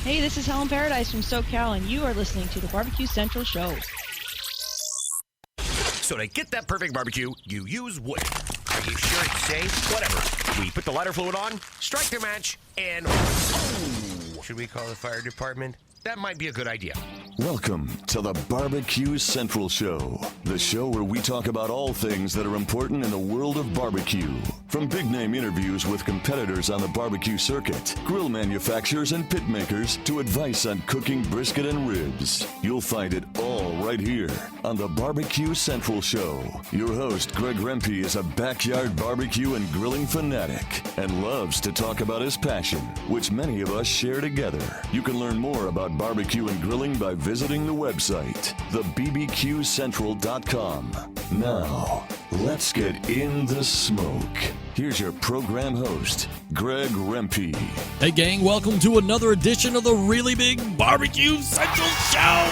Hey, this is Helen Paradise from SoCal, and you are listening to the Barbecue Central Show. So to get that perfect barbecue, you use wood. Are you sure it's safe? Whatever. We put the lighter fluid on, strike the match, and oh! Should we call the fire department? That might be a good idea. Welcome to the Barbecue Central Show, the show where we talk about all things that are important in the world of barbecue. From big-name interviews with competitors on the barbecue circuit, grill manufacturers and pit makers, to advice on cooking brisket and ribs. You'll find it all right here on the Barbecue Central Show. Your host, Greg Rempe, is a backyard barbecue and grilling fanatic and loves to talk about his passion, which many of us share together. You can learn more about barbecue and grilling by visiting the website, thebbqcentral.com. Now, let's get in the smoke. Here's your program host, Greg Rempe. Hey, gang, welcome to another edition of the Really Big Barbecue Central Show.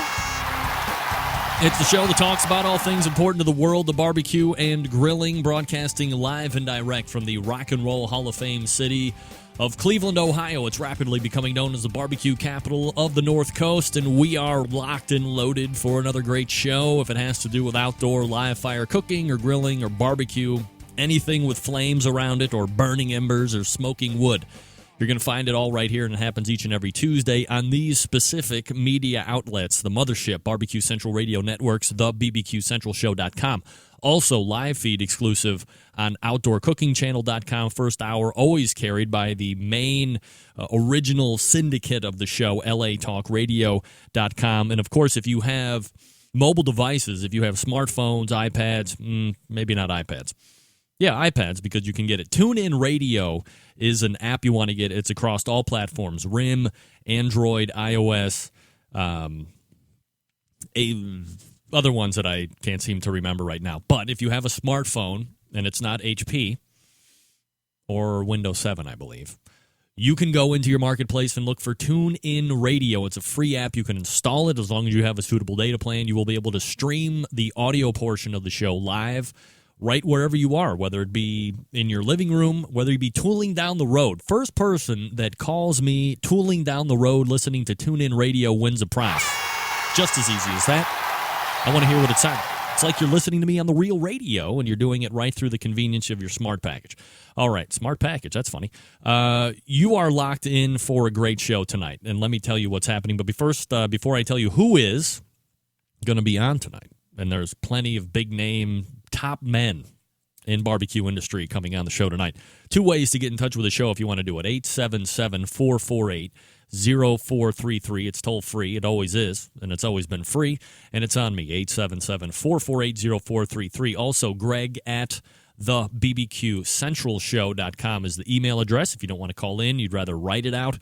It's the show that talks about all things important to the world of barbecue and grilling, broadcasting live and direct from the Rock and Roll Hall of Fame city of Cleveland, Ohio. It's rapidly becoming known as the barbecue capital of the North Coast, and we are locked and loaded for another great show. If it has to do with outdoor live fire cooking or grilling or barbecue, anything with flames around it or burning embers or smoking wood, you're going to find it all right here, and it happens each and every Tuesday on these specific media outlets, the mothership, Barbecue Central Radio Networks, thebbqcentralshow.com. Also, live feed exclusive on OutdoorCookingChannel.com. First hour, always carried by the main original syndicate of the show, LATalkRadio.com. And, of course, if you have mobile devices, if you have smartphones, iPads, maybe not iPads. Yeah, iPads, because you can get it. TuneIn Radio is an app you want to get. It's across all platforms, RIM, Android, iOS, other ones that I can't seem to remember right now. But if you have a smartphone, and it's not HP or Windows 7, I believe, you can go into your marketplace and look for TuneIn Radio. It's a free app. You can install it as long as you have a suitable data plan. You will be able to stream the audio portion of the show live right wherever you are, whether it be in your living room, whether you be tooling down the road. First person that calls me tooling down the road listening to TuneIn Radio wins a prize. Just as easy as that. I want to hear what it sounds like. It's like you're listening to me on the real radio, and you're doing it right through the convenience of your smart package. All right, smart package. That's funny. You are locked in for a great show tonight, and let me tell you what's happening. But first, before I tell you who is going to be on tonight, and there's plenty of big-name top men in barbecue industry coming on the show tonight. Two ways to get in touch with the show if you want to do it. 877-448-0433. It's toll free. It always is, and it's always been free, and it's on me. 877-448-0433. Also, Greg at thebbqcentralshow.com is the email address. If you don't want to call in, you'd rather write it out,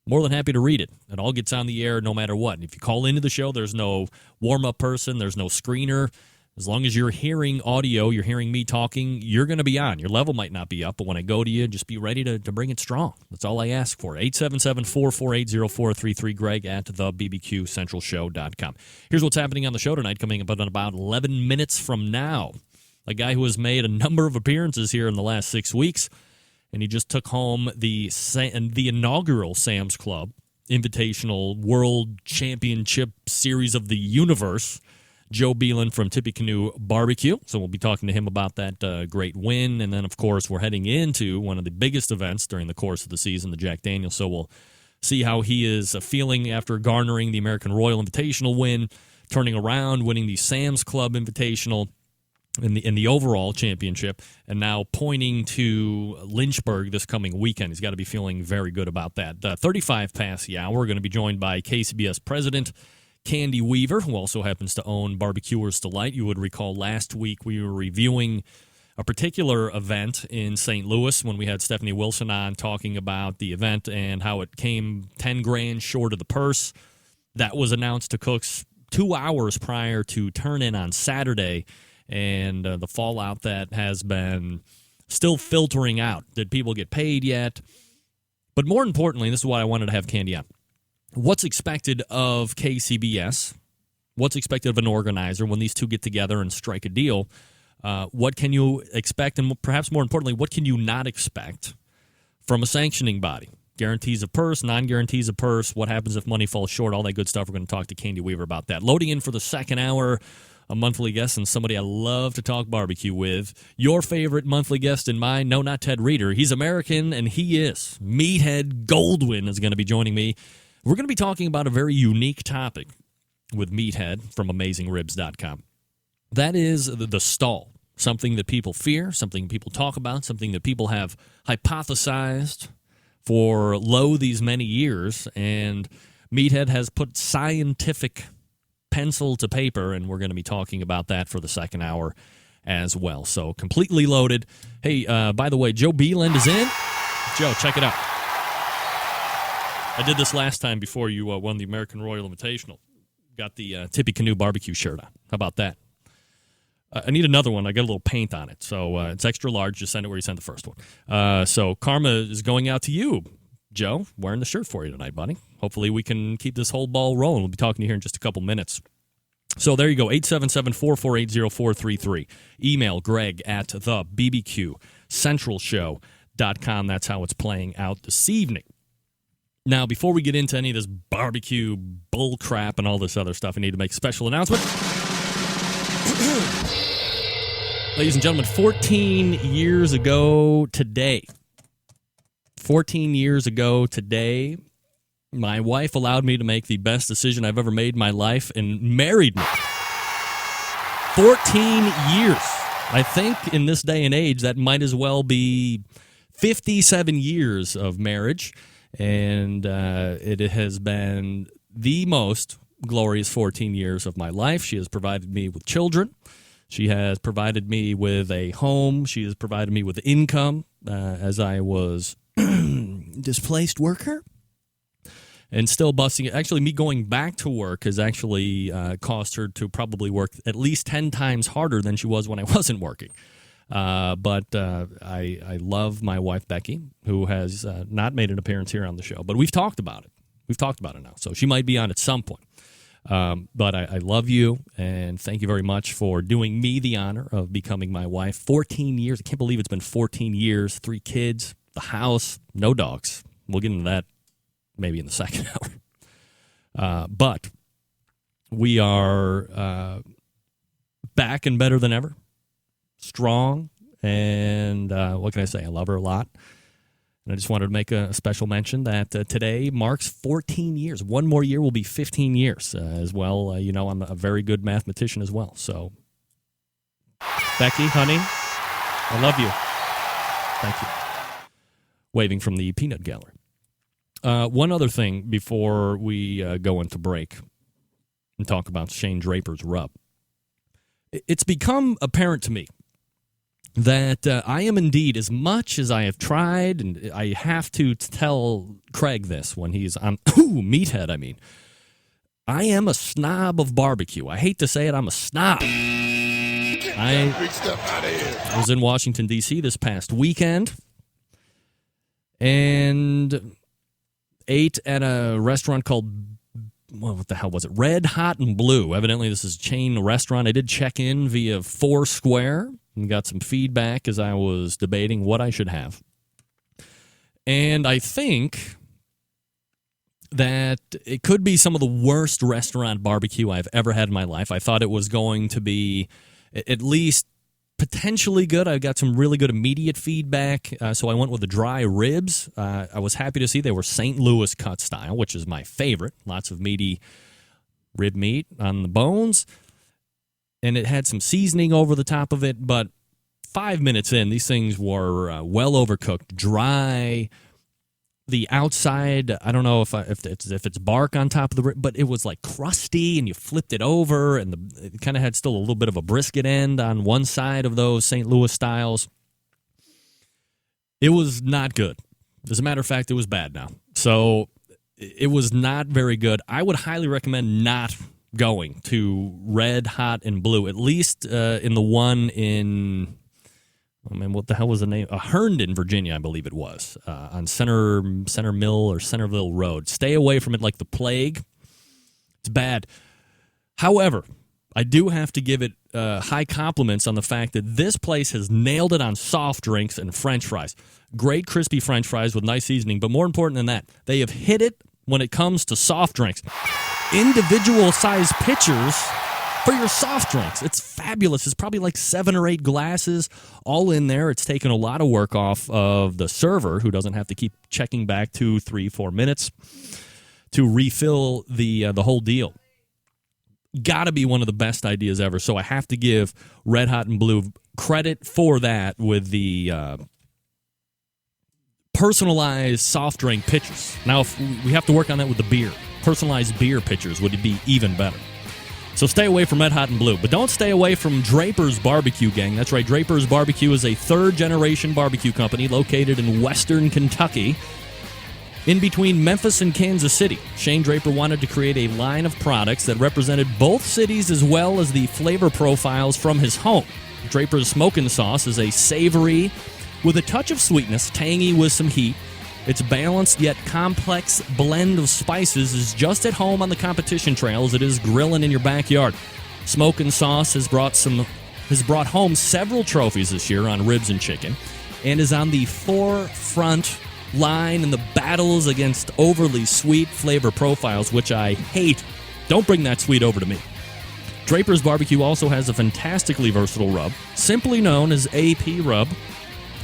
more than happy to read it. It all gets on the air no matter what. And if you call into the show, there's no warm-up person, there's no screener. As long as you're hearing audio, you're hearing me talking, you're going to be on. Your level might not be up, but when I go to you, just be ready to bring it strong. That's all I ask for. 877-448-0433, Greg at thebbqcentralshow.com. Here's what's happening on the show tonight, coming up in about 11 minutes from now. A guy who has made a number of appearances here in the last 6 weeks, and he just took home the inaugural Sam's Club Invitational World Championship Series of the Universe. Joe Beelan from Tippecanoe Barbecue. So we'll be talking to him about that great win. And then, of course, we're heading into one of the biggest events during the course of the season, the Jack Daniels. So we'll see how he is feeling after garnering the American Royal Invitational win, turning around, winning the Sam's Club Invitational in the overall championship, and now pointing to Lynchburg this coming weekend. He's got to be feeling very good about that. 35 past the hour, we're going to be joined by KCBS President Candy Weaver, who also happens to own Barbecuers Delight. You would recall last week we were reviewing a particular event in St. Louis when we had Stephanie Wilson on talking about the event and how it came 10 grand short of the purse. That was announced to cooks 2 hours prior to turn-in on Saturday, and the fallout that has been still filtering out. Did people get paid yet? But more importantly, this is why I wanted to have Candy on. What's expected of KCBS? What's expected of an organizer when these two get together and strike a deal? What can you expect? And perhaps more importantly, what can you not expect from a sanctioning body? Guarantees a purse, non-guarantees a purse, what happens if money falls short, all that good stuff. We're going to talk to Candy Weaver about that. Loading in for the second hour, a monthly guest and somebody I love to talk barbecue with. Your favorite monthly guest and mine, no, not Ted Reeder. He's American, and he is. Meathead Goldwyn is going to be joining me. We're going to be talking about a very unique topic with Meathead from AmazingRibs.com. That is the stall, something that people fear, something people talk about, something that people have hypothesized for these many years, and Meathead has put scientific pencil to paper, and we're going to be talking about that for the second hour as well. So completely loaded. Hey, by the way, Joe Beeland is in. Joe, check it out. I did this last time before you won the American Royal Invitational. Got the Tippy Canoe barbecue shirt on. How about that? I need another one. I got a little paint on it. So it's extra large. Just send it where you sent the first one. So karma is going out to you, Joe, wearing the shirt for you tonight, buddy. Hopefully we can keep this whole ball rolling. We'll be talking to you here in just a couple minutes. So there you go, 877-448-0433. Email Greg at the BBQCentralShow.com. That's how it's playing out this evening. Now, before we get into any of this barbecue bull crap and all this other stuff, I need to make a special announcement. Ladies and gentlemen, 14 years ago today, my wife allowed me to make the best decision I've ever made in my life and married me. 14 years. I think in this day and age, that might as well be 57 years of marriage, and it has been the most glorious 14 years of my life. She has provided me with children. She has provided me with a home. She has provided me with income as I was displaced worker. And still busting it. Actually, me going back to work has actually caused her to probably work at least 10 times harder than she was when I wasn't working. But I love my wife, Becky, who has not made an appearance here on the show. But we've talked about it. We've talked about it now. So she might be on at some point. But I love you, and thank you very much for doing me the honor of becoming my wife. 14 years. I can't believe it's been 14 years. 3 kids, the house, no dogs. We'll get into that maybe in the second hour. But we are back and better than ever. Strong. And what can I say? I love her a lot. And I just wanted to make a special mention that today marks 14 years. One more year will be 15 years as well. You know, I'm a very good mathematician as well. So, Becky, honey, I love you. Thank you. Waving from the peanut gallery. One other thing before we go into break and talk about Shane Draper's rub. It's become apparent to me that I am indeed, as much as I have tried, and I have to tell Craig this when he's on Meathead, I am a snob of barbecue. I hate to say it, I'm a snob. I was in Washington, D.C. this past weekend and ate at a restaurant called, what the hell was it? Red Hot and Blue. Evidently, this is a chain restaurant. I did check in via Foursquare and got some feedback as I was debating what I should have. And I think that it could be some of the worst restaurant barbecue I've ever had in my life. I thought it was going to be at least potentially good. I got some really good immediate feedback, so I went with the dry ribs. I was happy to see they were St. Louis cut style, which is my favorite. Lots of meaty rib meat on the bones. And it had some seasoning over the top of it, but 5 minutes in, these things were well overcooked, dry. The outside, I don't know if it's bark on top of the rib, but it was like crusty, and you flipped it over, and it kind of had still a little bit of a brisket end on one side of those St. Louis styles. It was not good. As a matter of fact, it was bad now. So it was not very good. I would highly recommend not going to Red Hot and Blue, at least in the one in, oh man, what the hell was the name? Herndon, Virginia, I believe it was, on Center Mill or Centerville Road. Stay away from it like the plague. It's bad. However, I do have to give it high compliments on the fact that this place has nailed it on soft drinks and French fries. Great crispy French fries with nice seasoning, but more important than that, they have hit it when it comes to soft drinks. Individual size pitchers for your soft drinks. It's fabulous. It's probably like 7 or 8 glasses all in there. It's taken a lot of work off of the server, who doesn't have to keep checking back 2, 3, 4 minutes to refill the whole deal. Got to be one of the best ideas ever. So I have to give Red Hot and Blue credit for that with the personalized soft drink pitchers. Now, if we have to work on that with the beer. Personalized beer pitchers would be even better. So stay away from Red Hot and Blue. But don't stay away from Draper's Barbecue, gang. That's right. Draper's Barbecue is a third-generation barbecue company located in western Kentucky, in between Memphis and Kansas City. Shane Draper wanted to create a line of products that represented both cities as well as the flavor profiles from his home. Draper's Smokin' Sauce is a savory with a touch of sweetness, tangy with some heat. Its balanced yet complex blend of spices is just at home on the competition trail as it is grilling in your backyard. Smokin' Sauce has brought home several trophies this year on ribs and chicken, and is on the forefront line in the battles against overly sweet flavor profiles, which I hate. Don't bring that sweet over to me. Draper's Barbecue also has a fantastically versatile rub, simply known as AP Rub.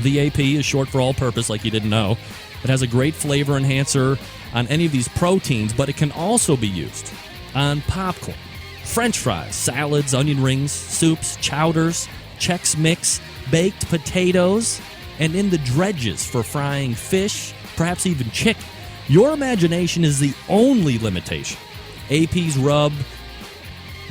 The AP is short for all-purpose, like you didn't know. It has a great flavor enhancer on any of these proteins, but it can also be used on popcorn, French fries, salads, onion rings, soups, chowders, Chex Mix, baked potatoes, and in the dredges for frying fish, perhaps even chicken. Your imagination is the only limitation. AP's rub,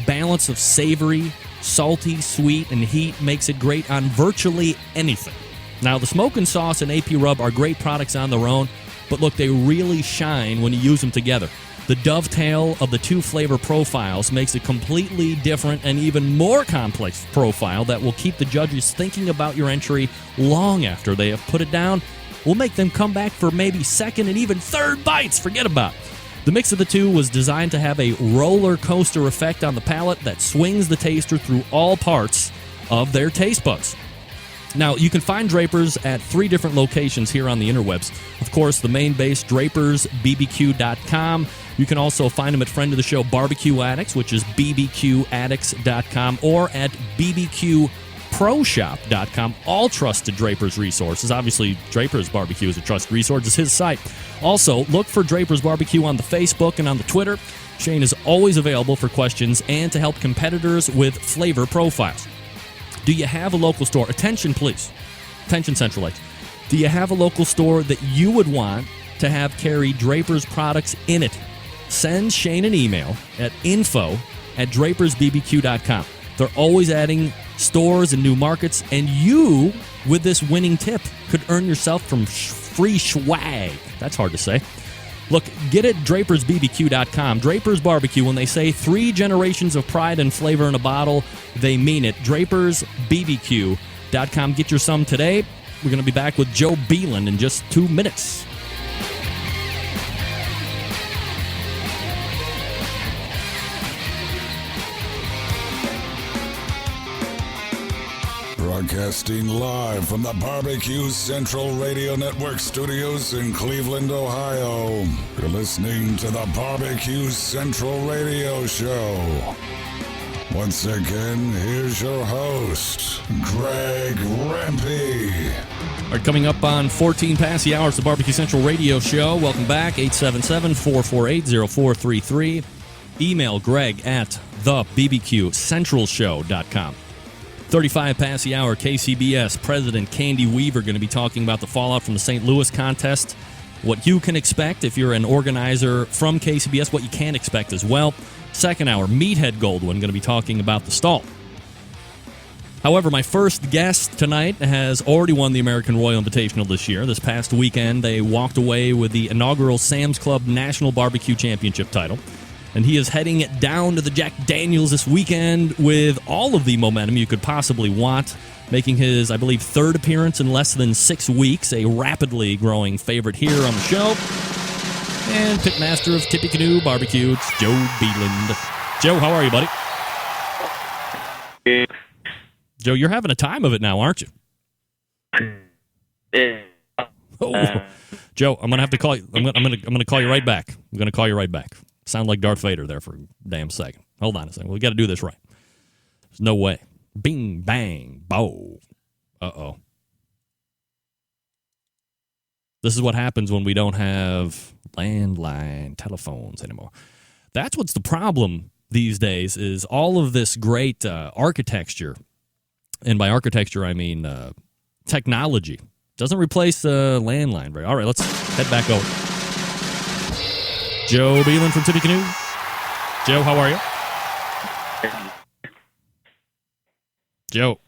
balance of savory, salty, sweet, and heat makes it great on virtually anything. Now, the Smokin' Sauce and AP Rub are great products on their own, but look, they really shine when you use them together. The dovetail of the two flavor profiles makes a completely different and even more complex profile that will keep the judges thinking about your entry long after they have put it down. Will make them come back for maybe second and even third bites. Forget about it. The mix of the two was designed to have a roller coaster effect on the palate that swings the taster through all parts of their taste buds. Now, you can find Draper's at 3 different locations here on the interwebs. Of course, the main base, drapersbbq.com. You can also find them at friend of the show, Barbecue Addicts, which is bbqaddicts.com, or at bbqproshop.com. All trusted Draper's resources. Obviously, Draper's Barbecue is a trusted resource. It's his site. Also, look for Draper's Barbecue on the Facebook and on the Twitter. Shane is always available for questions and to help competitors with flavor profiles. Do you have a local store? Attention, please. Attention, Central Lakes. Do you have a local store that you would want to have carry Draper's products in it? Send Shane an email at info@drapersbbq.com. They're always adding stores and new markets, and you, with this winning tip, could earn yourself from free swag. That's hard to say. Look, get it at drapersbbq.com. Draper's Barbecue, when they say 3 generations of pride and flavor in a bottle, they mean it. drapersbbq.com. Get your some today. We're going to be back with Joe Beeland in just 2 minutes. Broadcasting live from the Barbecue Central Radio Network studios in Cleveland, Ohio. You're listening to the Barbecue Central Radio Show. Once again, here's your host, Greg Rempe. All right, coming up on 14 past the hour, it's the Barbecue Central Radio Show. Welcome back, 877-448-0433. Email Greg at thebbqcentralshow.com. 35 past the hour, KCBS President Candy Weaver going to be talking about the fallout from the St. Louis contest, what you can expect if you're an organizer from KCBS, what you can expect as well. Second hour, Meathead Goldwyn going to be talking about the stall. However, my first guest tonight has already won the American Royal Invitational this year. This past weekend, they walked away with the inaugural Sam's Club National Barbecue Championship title. And he is heading down to the Jack Daniels this weekend with all of the momentum you could possibly want, making his, I believe, 3rd appearance in less than 6 weeks, a rapidly growing favorite here on the show. And pitmaster of Tippecanoe Barbecue, it's Joe Beeland. Joe, how are you, buddy? Joe, you're having a time of it now, aren't you? Oh. Joe, I'm gonna have to call you. I'm gonna call you right back. I'm gonna call you right back. Sound like Darth Vader there for a damn second. Hold on a second. We got to do this right. There's no way. Bing, bang, bow. Uh-oh. This is what happens when we don't have landline telephones anymore. That's what's the problem these days is all of this great architecture. And by architecture, I mean technology. Doesn't replace landline. Right? All right, let's head back over. Joe Beelan from Tippy Canoe. Joe, how are you? Joe.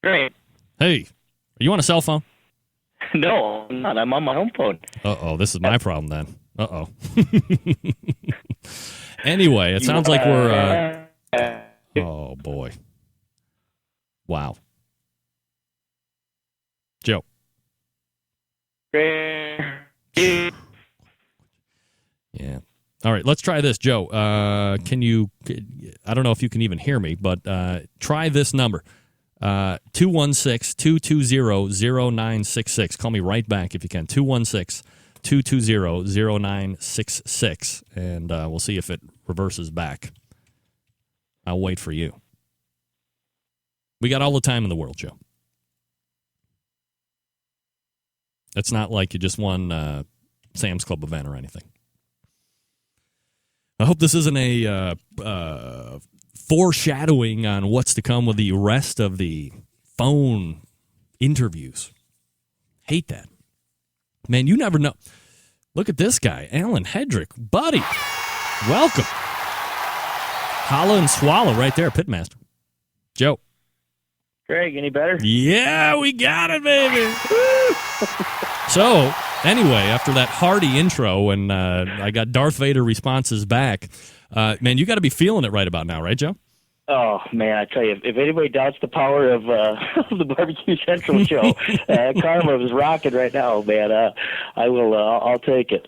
Great. Hey, are you on a cell phone? No, I'm not. I'm on my home phone. Uh-oh, this is my problem then. Uh-oh. Anyway, it sounds like we're... oh, boy. Wow. Joe. Yeah. All right, let's try this, Joe. Can you? I don't know if you can even hear me, but try this number: 216-220-0966. Call me right back if you can. 216-220-0966, and we'll see if it reverses back. I'll wait for you. We got all the time in the world, Joe. It's not like you just won Sam's Club event or anything. I hope this isn't a foreshadowing on what's to come with the rest of the phone interviews. Hate that. Man, you never know. Look at this guy, Alan Hedrick. Buddy, welcome. Holla and swallow right there, Pitmaster. Joe. Greg, any better? Yeah, we got it, baby. So, anyway, after that hearty intro and I got Darth Vader responses back, man, you got to be feeling it right about now, right, Joe? Oh, man, I tell you, if anybody doubts the power of the Barbecue Central show, Karma is rocking right now, man. I'll take it.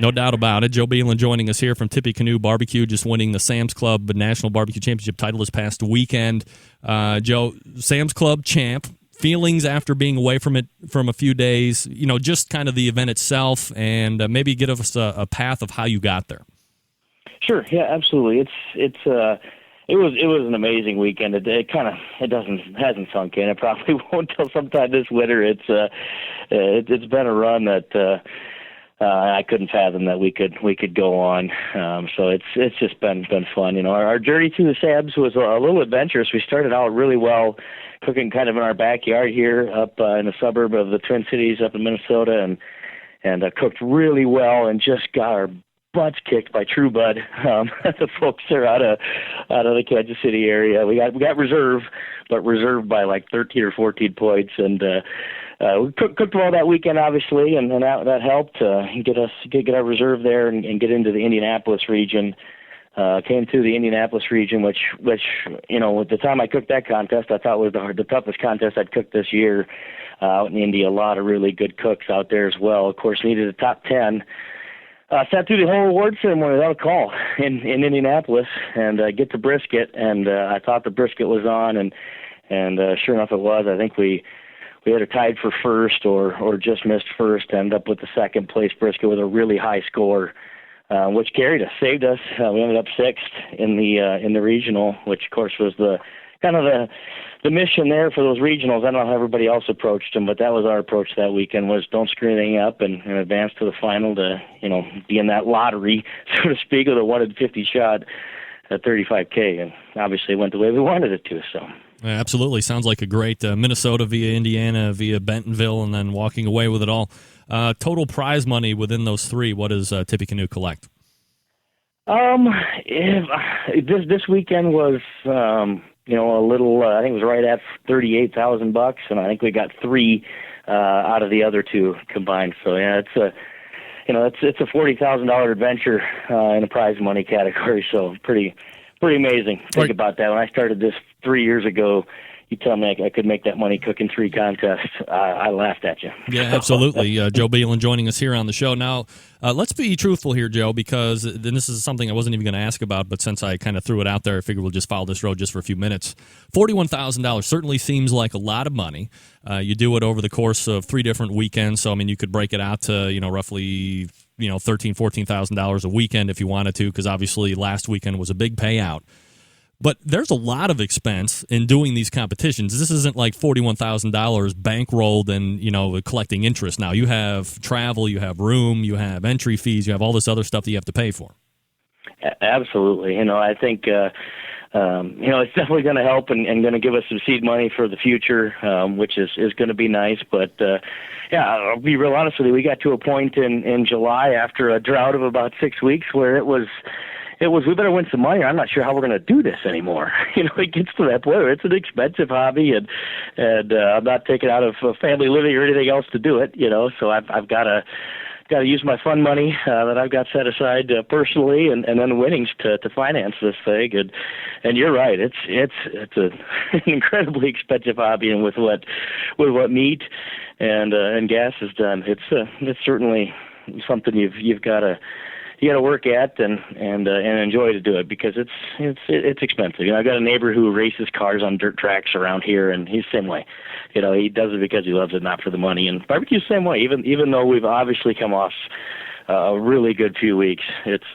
No doubt about it. Joe Beelan joining us here from Tippy Canoe Barbecue, just winning the Sam's Club National Barbecue Championship title this past weekend. Joe, Sam's Club champ. Feelings after being away from it from a few days, you know, just kind of the event itself, and maybe give us a path of how you got there. Sure, yeah, absolutely. It was an amazing weekend. It hasn't sunk in. It probably won't until sometime this winter. It's been a run that I couldn't fathom that we could go on. So it's just been fun. You know, our journey through the Sabs was a little adventurous. We started out really well, cooking kind of in our backyard here, up in the suburb of the Twin Cities, up in Minnesota, and cooked really well, and just got our butts kicked by True Bud. The folks are out of the Kansas City area. We got reserve, but reserved by like 13 or 14 points, and we cooked well that weekend, obviously, and that helped get our reserve there and get into the Indianapolis region. Came through the Indianapolis region, which you know, at the time I cooked that contest, I thought was the toughest contest I'd cooked this year. Out in Indy, a lot of really good cooks out there as well. Of course, needed a top 10. Sat through the whole award ceremony without a call in Indianapolis, and get to brisket, and I thought the brisket was on, and sure enough it was. I think we had her tied for first or just missed first, ended up with the second place brisket with a really high score, which carried us, saved us. We ended up sixth in the regional, which of course was the kind of the mission there for those regionals. I don't know how everybody else approached them, but that was our approach that weekend, was don't screw anything up and advance to the final to, you know, be in that lottery, so to speak, of the 1 in 50 shot at 35K, and obviously it went the way we wanted it to. So absolutely. Sounds like a great Minnesota via Indiana via Bentonville, and then walking away with it all. Total prize money within those three, what does Tippy Canoe collect? This weekend was you know, a little, I think it was right at $38,000, and I think we got three out of the other two combined. So yeah, it's a $40,000 adventure in the prize money category. So pretty amazing. Think about that. When I started this 3 years ago, you tell me I could make that money cooking 3 contests, I laughed at you. Yeah, absolutely. Joe Beelan joining us here on the show. Now, let's be truthful here, Joe, because then this is something I wasn't even going to ask about, but since I kind of threw it out there, I figured we'll just follow this road just for a few minutes. $41,000 certainly seems like a lot of money. You do it over the course of 3 different weekends, so I mean you could break it out to roughly $13,000, $14,000 a weekend if you wanted to, because obviously last weekend was a big payout. But there's a lot of expense in doing these competitions. This isn't like $41,000 bankrolled and, collecting interest. Now, you have travel, you have room, you have entry fees, you have all this other stuff that you have to pay for. Absolutely. I think, it's definitely going to help and going to give us some seed money for the future, which is going to be nice. But, I'll be real honest with you. We got to a point in July after a drought of about 6 weeks where it was we better win some money. I'm not sure how we're going to do this anymore. It gets to that point where it's an expensive hobby, and I'm not taking out of family living or anything else to do it. So I've got to use my fund money that I've got set aside personally, and then winnings to finance this thing. And you're right, it's an incredibly expensive hobby, and with what meat and gas has done, it's certainly something you've got to. You got to work at and enjoy to do it, because it's expensive. I've got a neighbor who races cars on dirt tracks around here, and he's the same way. He does it because he loves it, not for the money. And barbecue's the same way. Even though we've obviously come off a really good few weeks, it's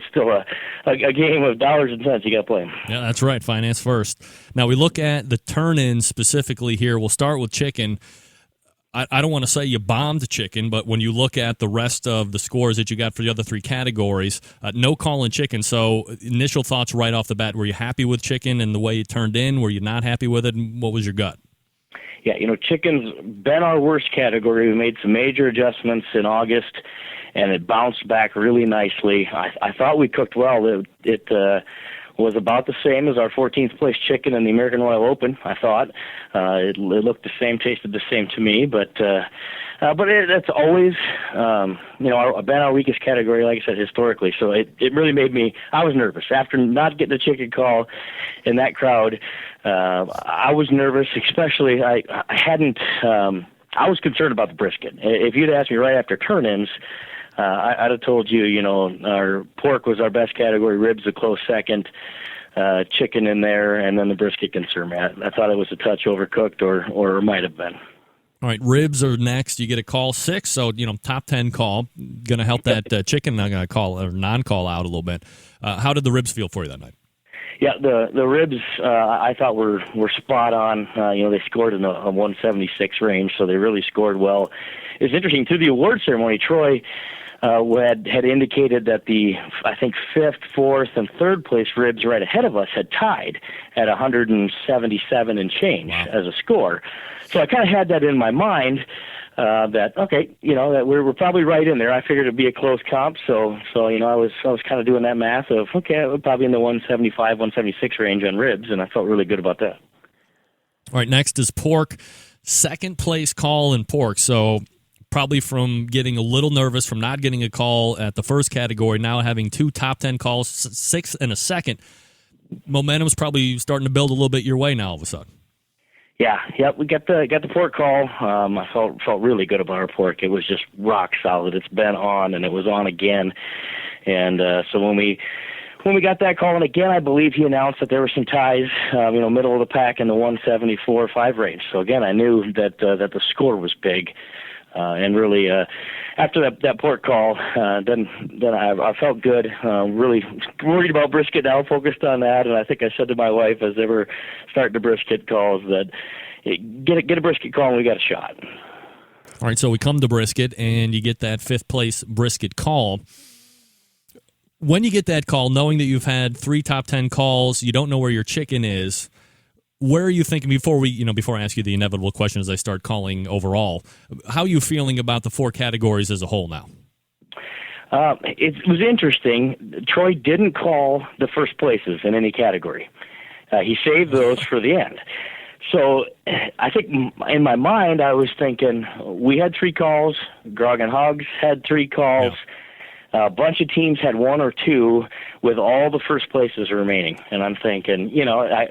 still a game of dollars and cents. You got to play. Yeah, that's right. Finance first. Now we look at the turn-ins specifically here. We'll start with chicken. I don't want to say you bombed chicken, but when you look at the rest of the scores that you got for the other 3 categories, no call in chicken. So initial thoughts right off the bat, were you happy with chicken and the way it turned in? Were you not happy with it? And what was your gut? Yeah, chicken's been our worst category. We made some major adjustments in August, and it bounced back really nicely. I thought we cooked well. It was about the same as our 14th place chicken in the American Royal Open. I thought it looked the same, tasted the same to me, but that's always been our weakest category, like I said, historically. So it really made me. I was nervous after not getting a chicken call in that crowd. I was nervous, especially I hadn't. I was concerned about the brisket. If you'd asked me right after turn-ins, I'd have told you, our pork was our best category, ribs a close second, chicken in there, and then the brisket concerned me. I thought it was a touch overcooked, or might have been. All right, ribs are next. You get a call 6, so top 10 call, going to help that chicken call or non-call out a little bit. How did the ribs feel for you that night? Yeah, the ribs I thought were spot on. They scored in a 176 range, so they really scored well. It's interesting through the award ceremony, Troy had indicated that the, I think, 5th, 4th, and 3rd place ribs right ahead of us had tied at 177 and change as a score. So I kind of had that in my mind that we're probably right in there. I figured it'd be a close comp, so I was kind of doing that math of we're probably in the 175, 176 range on ribs, and I felt really good about that. All right, next is pork. 2nd place call in pork, so probably from getting a little nervous from not getting a call at the first category, now having 2 top 10 calls, 6th and a 2nd. Momentum's probably starting to build a little bit your way now all of a sudden. Yeah, we got the pork call. I felt really good about our pork. It was just rock solid. It's been on, and it was on again. And so when we got that call, and again, I believe he announced that there were some ties, middle of the pack in the 174.5 range. So again, I knew that the score was big. And really, after that pork call, then I felt good. Really worried about brisket now, focused on that. And I think I said to my wife as they were starting the brisket calls that get a brisket call and we got a shot. All right, so we come to brisket and you get that 5th place brisket call. When you get that call, knowing that you've had 3 top 10 calls, you don't know where your chicken is. Where are you thinking before I ask you the inevitable question as I start calling overall? How are you feeling about the 4 categories as a whole now? It was interesting. Troy didn't call the first places in any category. He saved those for the end. So I think in my mind I was thinking we had 3 calls. Grog and Hogs had 3 calls. A bunch of teams had one or two with all the first places remaining, and I'm thinking, I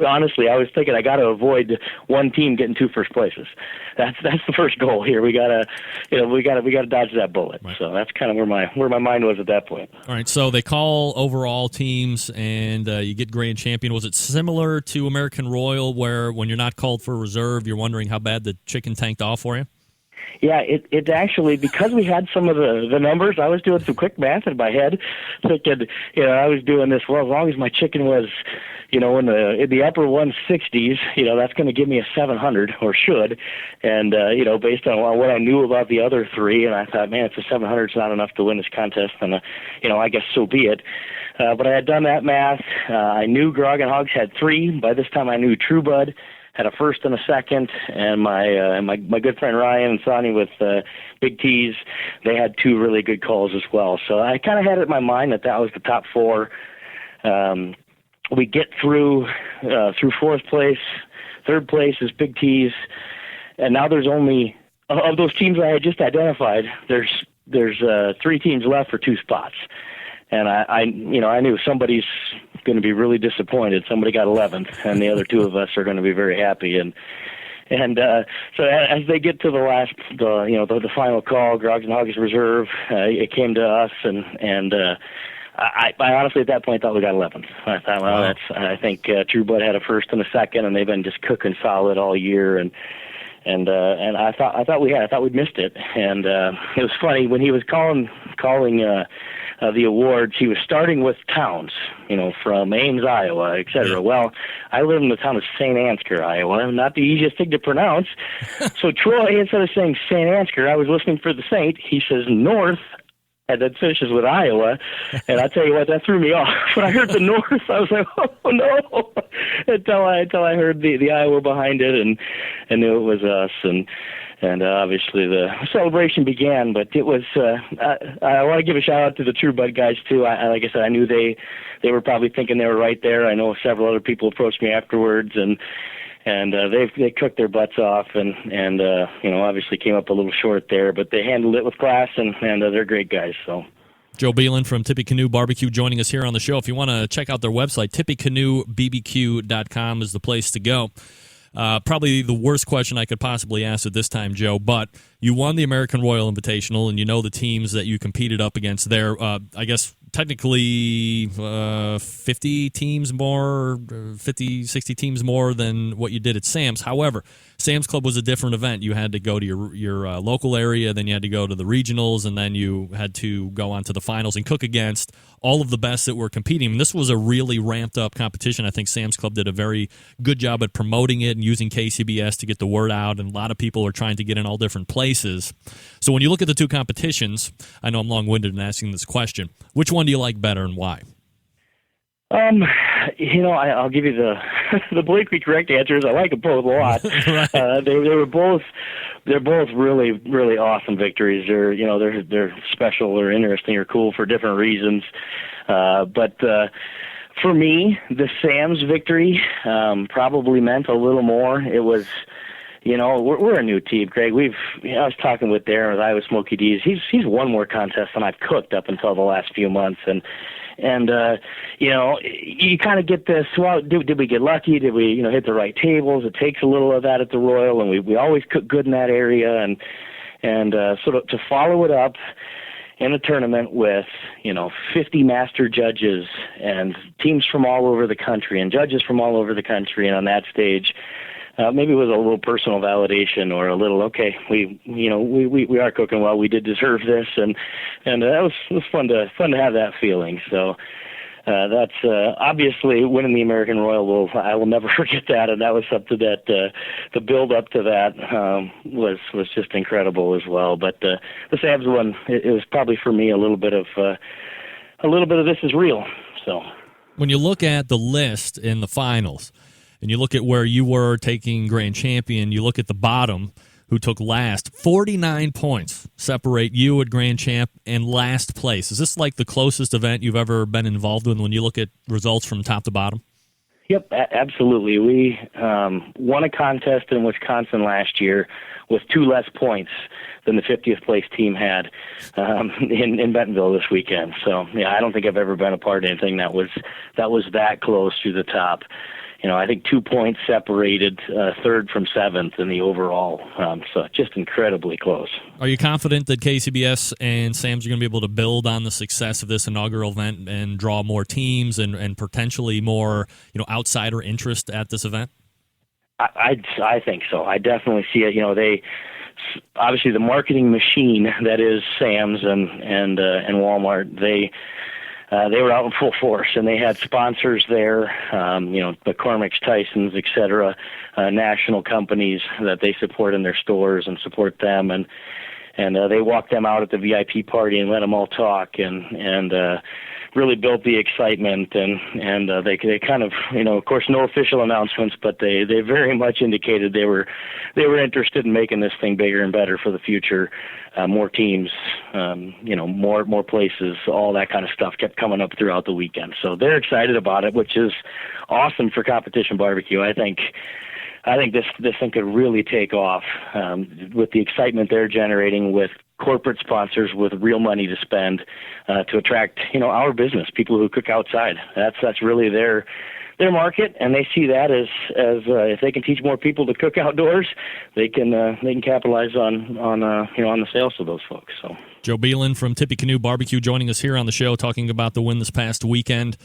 honestly, I was thinking I got to avoid one team getting two first places. That's the first goal here. We gotta dodge that bullet. Right. So that's kind of where my mind was at that point. All right, so they call overall teams, and you get grand champion. Was it similar to American Royal, where when you're not called for reserve, you're wondering how bad the chicken tanked off for you? Yeah, it actually, because we had some of the numbers, I was doing some quick math in my head, thinking, I was doing this, well, as long as my chicken was, in the upper 160s, that's going to give me a 700, or should, and, based on what I knew about the other three, and I thought, man, if a 700 is not enough to win this contest, then, I guess so be it. But I had done that math. I knew Grog and Hogs had 3. By this time, I knew True Bud had a first and a second, and my good friend Ryan and Sonny with Big T's, they had 2 really good calls as well. So I kind of had it in my mind that was the top 4. We get through fourth place. Third place is Big T's, and now there's only, of those teams I had just identified, there's 3 teams left for 2 spots. And I knew somebody's going to be really disappointed. Somebody got 11th, and the other 2 of us are going to be very happy. And so as they get to the final call, Grogs and Hogs Reserve, it came to us, and I honestly at that point thought we got 11th. I thought, well, I think True Bud had a first and a second, and they've been just cooking solid all year, and I thought we'd missed it. And it was funny when he was calling the awards, he was starting with towns, from Ames, Iowa, et cetera. Yeah. Well, I live in the town of St. Ansgar, Iowa, not the easiest thing to pronounce. So Troy, instead of saying St. Ansgar, I was listening for the Saint. He says North, and then finishes with Iowa. And I tell you what, that threw me off. When I heard the North, I was like, oh no, until I heard the Iowa behind it, and knew it was us. And obviously the celebration began, but it was, I want to give a shout out to the True Bud guys too. Like I said, I knew they were probably thinking they were right there. I know several other people approached me afterwards, and they cooked their butts off, and obviously came up a little short there, but they handled it with class, and they're great guys. So. Joe Beelan from Tippy Canoe Barbecue joining us here on the show. If you want to check out their website, tippycanoebbq.com is the place to go. Probably the worst question I could possibly ask at this time, Joe, but you won the American Royal Invitational, and you know the teams that you competed up against there. I guess technically 50 teams more, 50, 60 teams more than what you did at Sam's. However, Sam's Club was a different event. You had to go to your local area, then you had to go to the regionals, and then you had to go on to the finals and cook against all of the best that were competing. And this was a really ramped-up competition. I think Sam's Club did a very good job at promoting it and using KCBS to get the word out, and a lot of people are trying to get in all different places. So when you look at the 2 competitions, I know I'm long-winded in asking this question, which one do you like better and why? I'll give you the politically correct answers. I like them both a lot. Right. They're both really, really awesome victories. They're special or interesting or cool for different reasons. But for me, the Sam's victory probably meant a little more. It was, we're a new team, Greg. I was talking with Darren with Iowa Smoky D's. He's won more contests than I've cooked up until the last few months, and you kind of get this, well, did we get lucky? Did we, hit the right tables? It takes a little of that at the Royal, and we always cook good in that area, and sort of to follow it up in a tournament with, 50 master judges and teams from all over the country and judges from all over the country, and on that stage, maybe it was a little personal validation or a little, okay, we are cooking well. We did deserve this, and that was fun to have that feeling. So that's obviously winning the American Royal. I will never forget that, and that was something that the build up to that was just incredible as well. But the Sam's one, it was probably for me a little bit of this is real. So when you look at the list in the finals, and you look at where you were taking grand champion, you look at the bottom, who took last. 49 points separate you at grand champ and last place. Is this like the closest event you've ever been involved in when you look at results from top to bottom? Yep, absolutely. We won a contest in Wisconsin last year with 2 less points than the 50th place team had in Bentonville this weekend. So, yeah, I don't think I've ever been a part of anything that was that close to the top. I think 2 points separated third from seventh in the overall. So just incredibly close. Are you confident that KCBS and Sam's are going to be able to build on the success of this inaugural event and draw more teams and potentially more outsider interest at this event? I think so. I definitely see it. They obviously the marketing machine that is Sam's and Walmart. They were out in full force, and they had sponsors there, McCormick's, Tyson's, et cetera, national companies that they support in their stores and support them, and they walked them out at the VIP party and let them all talk and really built the excitement, and they kind of, of course, no official announcements, but they very much indicated they were interested in making this thing bigger and better for the future. More teams, more places, all that kind of stuff kept coming up throughout the weekend. So they're excited about it, which is awesome for competition barbecue. I think this thing could really take off with the excitement they're generating with corporate sponsors with real money to spend to attract our business, people who cook outside. That's really their market, and they see that as if they can teach more people to cook outdoors, they can capitalize on the sales of those folks. So Joe Beeland from Tippy Canoe Barbecue joining us here on the show, talking about the win this past weekend.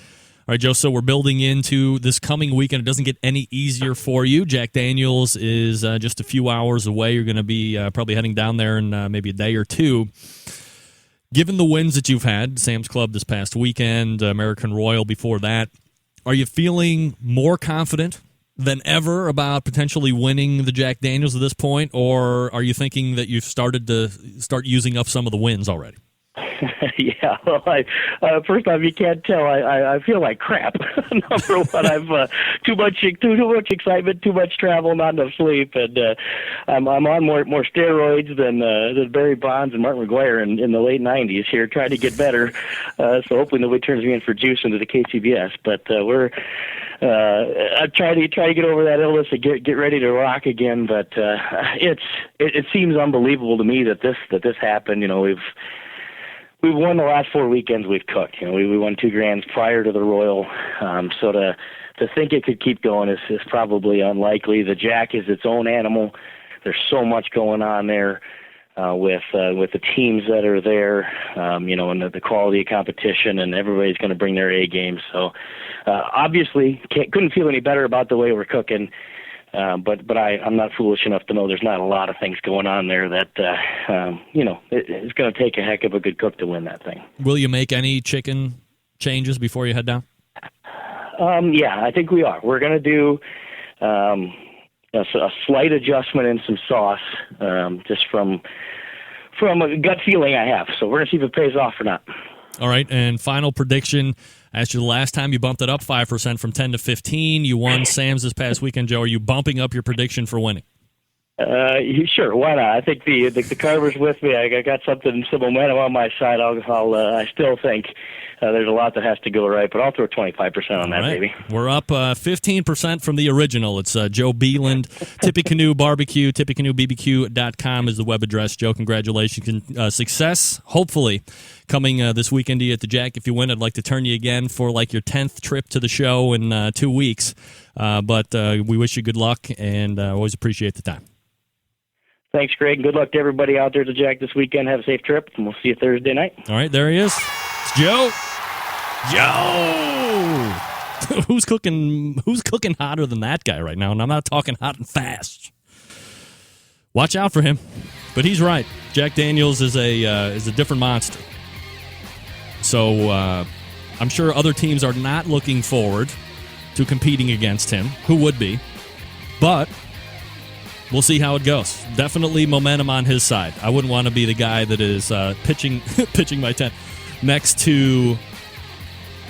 All right, Joe, so we're building into this coming weekend. It doesn't get any easier for you. Jack Daniels is just a few hours away. You're going to be probably heading down there in maybe a day or two. Given the wins that you've had, Sam's Club this past weekend, American Royal before that, are you feeling more confident than ever about potentially winning the Jack Daniels at this point, or are you thinking that you've started using up some of the wins already? Yeah, well, first off, you can't tell. I feel like crap. Number one, I've too much excitement, too much travel, not enough sleep, and I'm on more steroids than Barry Bonds and Martin McGuire in the late '90s here, trying to get better. So hopefully nobody turns me in for juice into the KCBS. But I try to get over that illness and get ready to rock again. But it seems unbelievable to me that this happened. We've won the last 4 weekends we've cooked. We won 2 grands prior to the Royal. So to think it could keep going is probably unlikely. The Jack is its own animal. There's so much going on there with the teams that are there, and the quality of competition, and everybody's going to bring their A game. So obviously couldn't feel any better about the way we're cooking. But I'm not foolish enough to know there's not a lot of things going on there that, it's going to take a heck of a good cook to win that thing. Will you make any chicken changes before you head down? Yeah, I think we are. We're going to do a slight adjustment in some sauce, just from a gut feeling I have. So we're going to see if it pays off or not. All right, and final prediction. I asked you the last time, you bumped it up 5% from 10 to 15. You won Sam's this past weekend, Joe. Are you bumping up your prediction for winning? Sure, why not? I think the Carver's with me. I got some momentum on my side. I still think there's a lot that has to go right, but I'll throw 25% on that, baby. We're up 15% from the original. It's Joe Beeland, Tippy Canoe Barbecue, tippycanoebbq.com is the web address. Joe, congratulations. Success, hopefully, coming this weekend to you at the Jack. If you win, I'd like to turn you again for like your 10th trip to the show in 2 weeks. But we wish you good luck, and always appreciate the time. Thanks, Greg. Good luck to everybody out there at the Jack this weekend. Have a safe trip, and we'll see you Thursday night. All right, there he is. It's Joe. Who's cooking hotter than that guy right now? And I'm not talking hot and fast. Watch out for him. But he's right. Jack Daniels is a different monster. So I'm sure other teams are not looking forward to competing against him. Who would be? But we'll see how it goes. Definitely momentum on his side. I wouldn't want to be the guy that is pitching my tent next to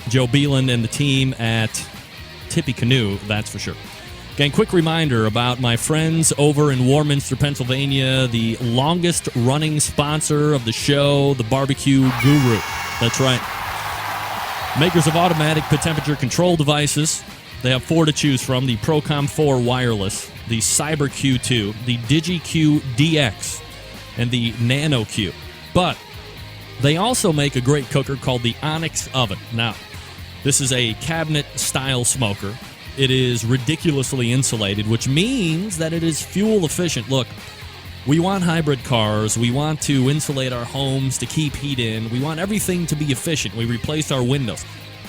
Joe Beeland and the team at Tippy Canoe, that's for sure. Again, quick reminder about my friends over in Warminster, Pennsylvania, the longest-running sponsor of the show, the Barbecue Guru. That's right. Makers of automatic temperature control devices. They have 4 to choose from: the Procom 4 wireless, the Cyber Q2, the DigiQ DX, and the Nano Q. But they also make a great cooker called the Onyx Oven. Now, this is a cabinet-style smoker. It is ridiculously insulated, which means that it is fuel efficient. Look, we want hybrid cars. We want to insulate our homes to keep heat in. We want everything to be efficient. We replaced our windows.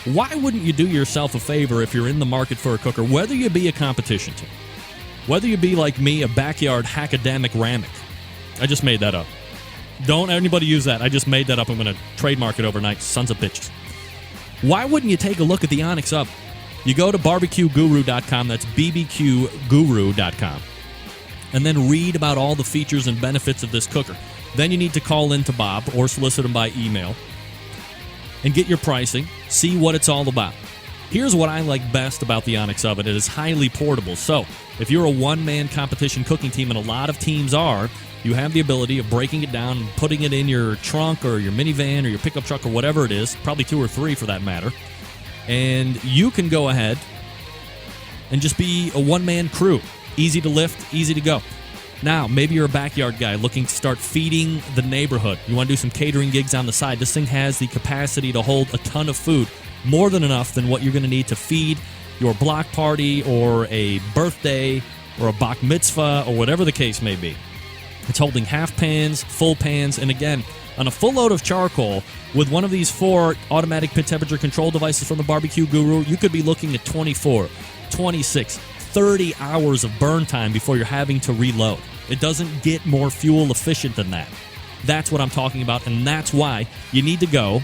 Why wouldn't you do yourself a favor if you're in the market for a cooker, whether you be a competition team, whether you be like me, a backyard hackadamic ramic? I just made that up. Don't anybody use that. I just made that up. I'm going to trademark it overnight. Sons of bitches. Why wouldn't you take a look at the Onyx Oven? You go to barbecueguru.com. That's bbqguru.com. And then read about all the features and benefits of this cooker. Then you need to call in to Bob or solicit him by email and get your pricing, see what it's all about. Here's what I like best about the Onyx Oven. It is highly portable. So if you're a one-man competition cooking team, and a lot of teams are, you have the ability of breaking it down and putting it in your trunk or your minivan or your pickup truck or whatever it is, probably 2 or 3 for that matter. And you can go ahead and just be a one-man crew. Easy to lift, easy to go. Now, maybe you're a backyard guy looking to start feeding the neighborhood. You want to do some catering gigs on the side. This thing has the capacity to hold a ton of food, more than enough than what you're going to need to feed your block party or a birthday or a bach mitzvah or whatever the case may be. It's holding half pans, full pans, and again, on a full load of charcoal with one of these 4 automatic pit temperature control devices from the Barbecue Guru, you could be looking at 24, 26, 30 hours of burn time before you're having to reload. It doesn't get more fuel efficient than that. That's what I'm talking about, and that's why you need to go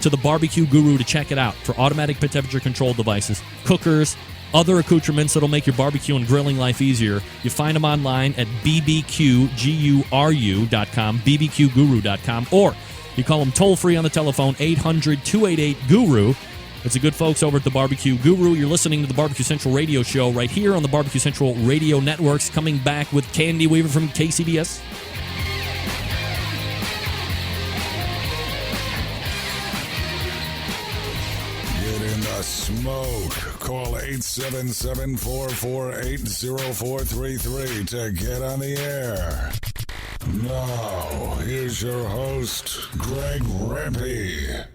to the Barbecue Guru to check it out for automatic pit temperature control devices, cookers, other accoutrements that'll make your barbecue and grilling life easier. You find them online at bbqguru.com, bbqguru.com, or you call them toll-free on the telephone, 800-288-GURU. It's the good folks over at the Barbecue Guru. You're listening to the Barbecue Central Radio Show right here on the Barbecue Central Radio Networks. Coming back with Candy Weaver from KCBS. Get in the smoke. Call 877-448-0433 to get on the air. Now, here's your host, Greg Rempe.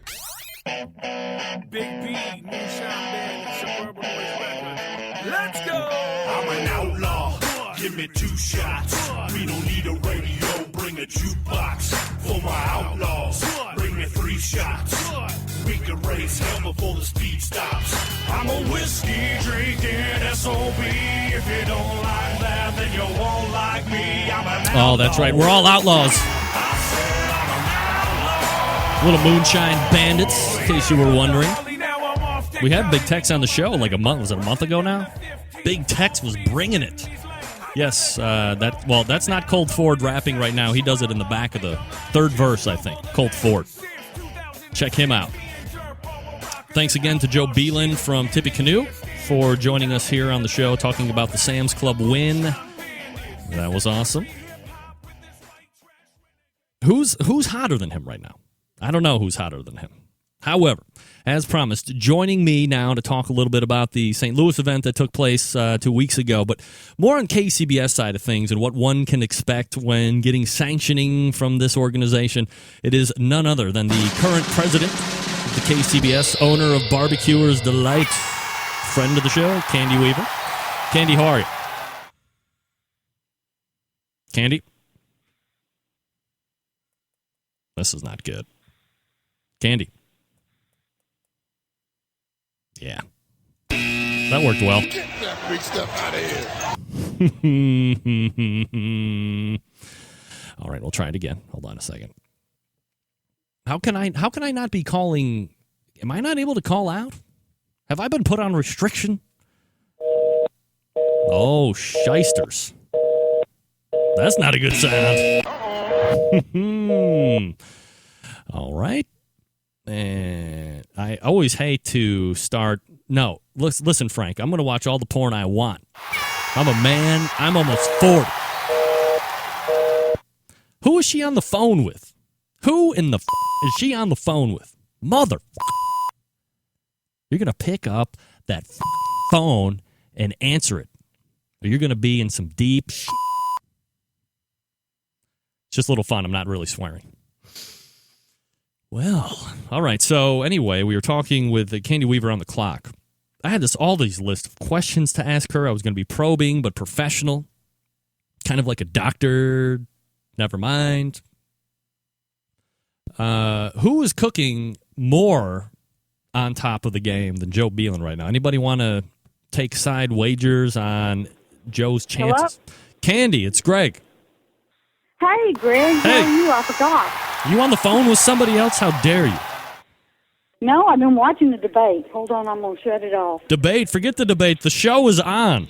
Big B, Moonshine Band, and Suburban Boys Records. Let's go! I'm an outlaw. Give me 2 shots. We don't need a radio. Bring a jukebox for my outlaws. Bring me 3 shots. We can raise hell before the speed stops. I'm a whiskey drinking SOB. If you don't like that, then you won't like me. I'm an outlaw. Oh, that's right. We're all outlaws. Little Moonshine Bandits, in case you were wondering. We had Big Tex on the show like a month. Was it a month ago now? Big Tex was bringing it. Yes, that's not Colt Ford rapping right now. He does it in the back of the 3rd verse, I think. Colt Ford. Check him out. Thanks again to Joe Beelan from Tippecanoe for joining us here on the show, talking about the Sam's Club win. That was awesome. Who's hotter than him right now? I don't know who's hotter than him. However, as promised, joining me now to talk a little bit about the St. Louis event that took place 2 weeks ago, but more on KCBS side of things and what one can expect when getting sanctioning from this organization. It is none other than the current president of the KCBS, owner of Barbecuers Delight, friend of the show, Candy Weaver. Candy, how are you? Candy? This is not good. Candy. Yeah. That worked well. Get that big stuff out of here. All right, we'll try it again. Hold on a second. How can I not be calling? Am I not able to call out? Have I been put on restriction? Oh, shysters. That's not a good sound. All right. And I always hate to start. No, listen, Frank. I'm going to watch all the porn I want. I'm a man. I'm almost 40. Who is she on the phone with? Who in the is she on the phone with? Mother. You're going to pick up that phone and answer it, or you're going to be in some deep It's just a little fun. I'm not really swearing. Well, all right. So anyway, we were talking with Candy Weaver on the clock. I had all these lists of questions to ask her. I was going to be probing, but professional, kind of like a doctor. Never mind. Who is cooking more on top of the game than Joe Beelan right now? Anybody want to take side wagers on Joe's chances? Hello? Candy, it's Greg. Hey, Greg. Hey. How are you? I forgot. You on the phone with somebody else? How dare you? No, I've been watching the debate. Hold on, I'm going to shut it off. Debate. Forget the debate. The show is on.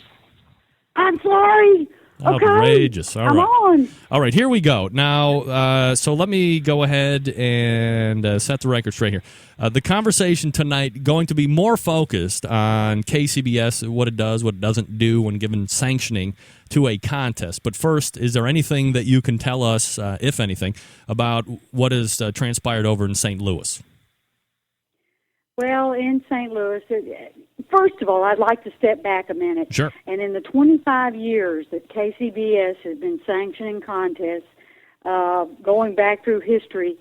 I'm sorry. Okay. Outrageous. All I'm right. on. All right, here we go. Now, so let me go ahead and set the record straight here. The conversation tonight going to be more focused on KCBS, what it does, what it doesn't do when given sanctioning to a contest. But first, is there anything that you can tell us, if anything, about what has transpired over in St. Louis? Well, in St. Louis, first of all, I'd like to step back a minute. Sure. And in the 25 years that KCBS has been sanctioning contests, going back through history,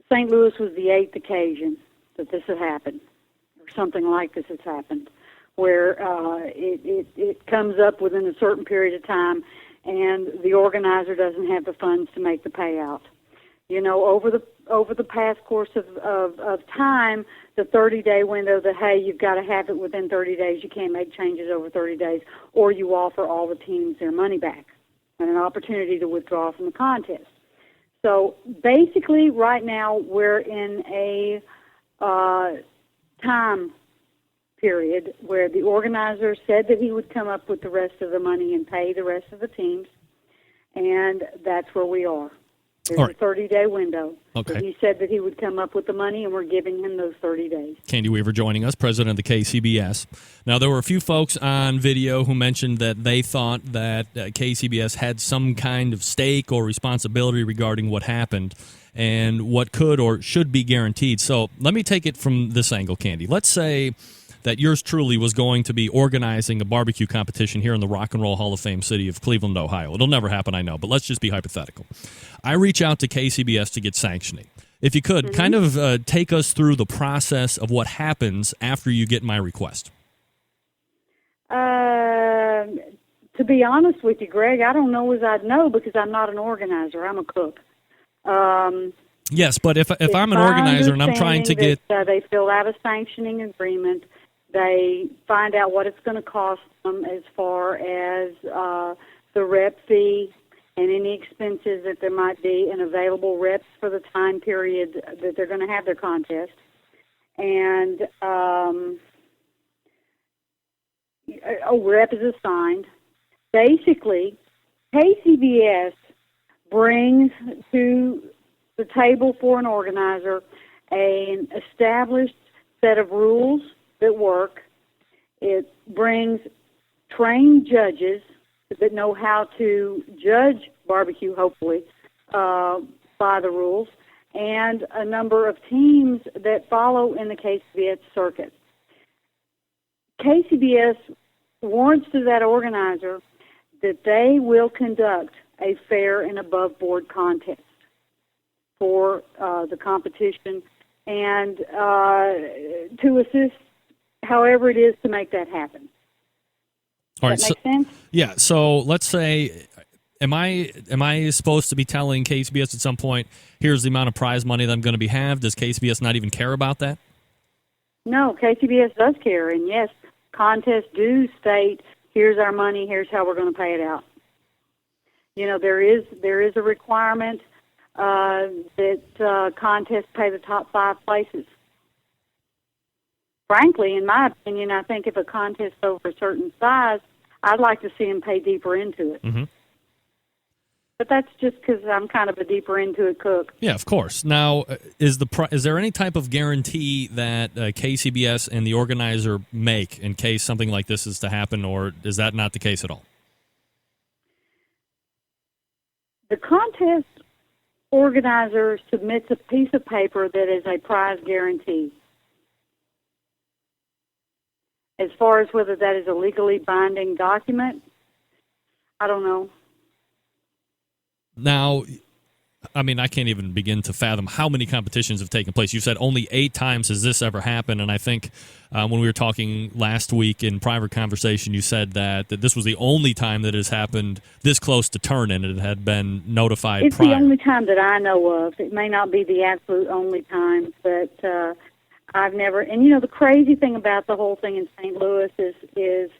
St. Louis was the 8th occasion that this had happened, or something like this has happened, where it comes up within a certain period of time, and the organizer doesn't have the funds to make the payout. You know, over the past course of time, the 30-day window that, hey, you've got to have it within 30 days, you can't make changes over 30 days, or you offer all the teams their money back and an opportunity to withdraw from the contest. So basically, right now, we're in a time period where the organizer said that he would come up with the rest of the money and pay the rest of the teams, and that's where we are. There's All right. a 30-day window. Okay. He said that he would come up with the money, and we're giving him those 30 days. Candy Weaver joining us, president of the KCBS. Now, there were a few folks on video who mentioned that they thought that KCBS had some kind of stake or responsibility regarding what happened and what could or should be guaranteed. So let me take it from this angle, Candy. Let's say that yours truly was going to be organizing a barbecue competition here in the Rock and Roll Hall of Fame city of Cleveland, Ohio. It'll never happen, I know, but let's just be hypothetical. I reach out to KCBS to get sanctioning. If you could, kind of take us through the process of what happens after you get my request. To be honest with you, Greg, I don't know as I'd know because I'm not an organizer. I'm a cook. Yes, but if I'm an organizer and I'm trying to get... they fill out a sanctioning agreement. They find out what it's going to cost them as far as the rep fee and any expenses that there might be, and available reps for the time period that they're going to have their contest. And a rep is assigned. Basically, KCBS brings to the table for an organizer an established set of rules that work. It brings trained judges that know how to judge barbecue, hopefully, by the rules, and a number of teams that follow in the KCBS circuit. KCBS warrants to that organizer that they will conduct a fair and above-board contest for the competition and to assist however it is to make that happen. All right, Does that make sense? Yeah, so let's say, am I supposed to be telling KCBS at some point, here's the amount of prize money that I'm going to have? Does KCBS not even care about that? No, KCBS does care, and yes, contests do state, here's our money, here's how we're going to pay it out. You know, there is a requirement that contests pay the top 5 places. Frankly, in my opinion, I think if a contest is over a certain size, I'd like to see them pay deeper into it. Mm-hmm. But that's just because I'm kind of a deeper into it cook. Yeah, of course. Now, is there any type of guarantee that KCBS and the organizer make in case something like this is to happen, or is that not the case at all? The contest organizer submits a piece of paper that is a prize guarantee. As far as whether that is a legally binding document, I don't know. Now, I mean, I can't even begin to fathom how many competitions have taken place. You said only 8 times has this ever happened, and I think when we were talking last week in private conversation, you said that this was the only time that it has happened this close to turn-in, and it had been notified It's prior. the only time that I know of. It may not be the absolute only time, but I've never. And the crazy thing about the whole thing in St. Louis is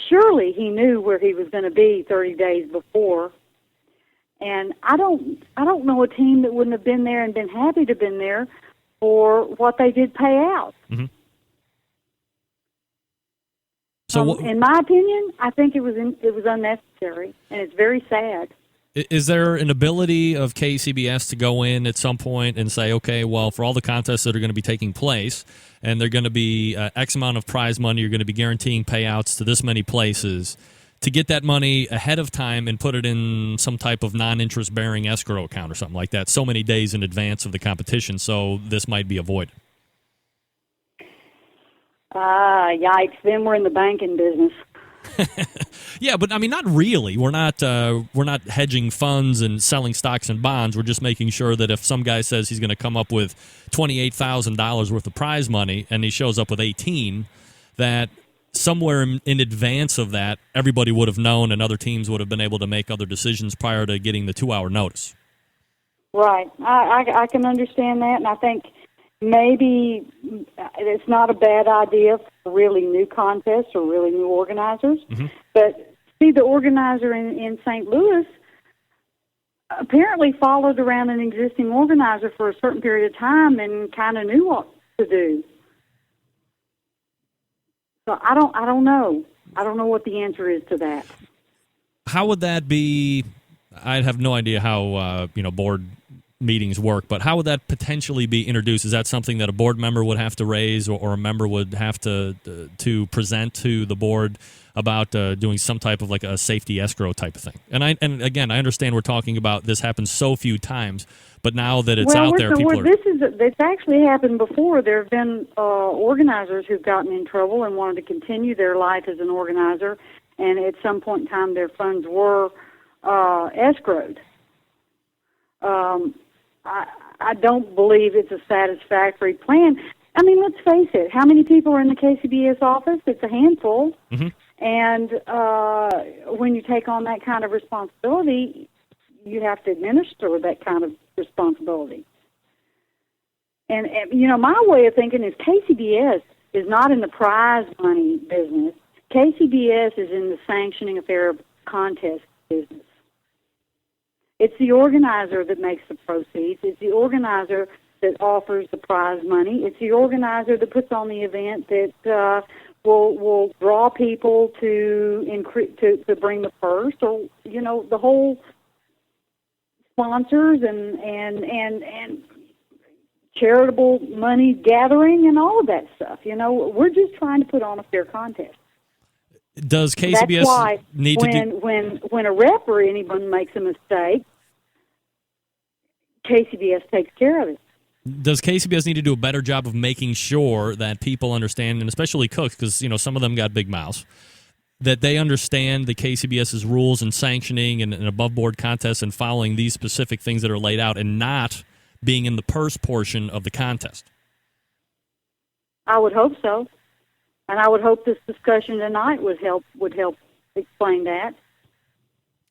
surely he knew where he was going to be 30 days before. And I don't know a team that wouldn't have been there and been happy to have been there for what they did pay out. Mm-hmm. So, in my opinion, I think it was unnecessary, and it's very sad. Is there an ability of KCBS to go in at some point and say, okay, well, for all the contests that are going to be taking place, and they're going to be X amount of prize money, you're going to be guaranteeing payouts to this many places, to get that money ahead of time and put it in some type of non-interest bearing escrow account or something like that, so many days in advance of the competition, so this might be avoided? Yikes! Then we're in the banking business. Yeah, but I mean, not really. We're not hedging funds and selling stocks and bonds. We're just making sure that if some guy says he's going to come up with $28,000 worth of prize money and he shows up with 18, that somewhere in advance of that, everybody would have known and other teams would have been able to make other decisions prior to getting the 2-hour notice. Right. I can understand that, and I think maybe it's not a bad idea for really new contests or really new organizers. Mm-hmm. But see, the organizer in St. Louis apparently followed around an existing organizer for a certain period of time and kind of knew what to do. So I don't know. I don't know what the answer is to that. How would that be? I have no idea how board meetings work, but how would that potentially be introduced? Is that something that a board member would have to raise, or a member would have to present to the board about doing some type of like a safety escrow type of thing? And again, I understand we're talking about this happens so few times, but now that it's out there, people are. It's actually happened before. There have been organizers who've gotten in trouble and wanted to continue their life as an organizer, and at some point in time, their funds were escrowed. I don't believe it's a satisfactory plan. I mean, let's face it. How many people are in the KCBS office? It's a handful. Mm-hmm. And when you take on that kind of responsibility, you have to administer that kind of responsibility. And my way of thinking is KCBS is not in the prize money business. KCBS is in the sanctioning a fair contest business. It's the organizer that makes the proceeds. It's the organizer that offers the prize money. It's the organizer that puts on the event that will draw people to bring the purse, or the whole sponsors and charitable money gathering and all of that stuff. We're just trying to put on a fair contest. Does KCBS That's why need to do? When a rep or anyone makes a mistake, KCBS takes care of it. Does KCBS need to do a better job of making sure that people understand, and especially cooks, because some of them got big mouths, that they understand the KCBS's rules and sanctioning and above-board contests and following these specific things that are laid out, and not being in the purse portion of the contest? I would hope so, and I would hope this discussion tonight would help explain that.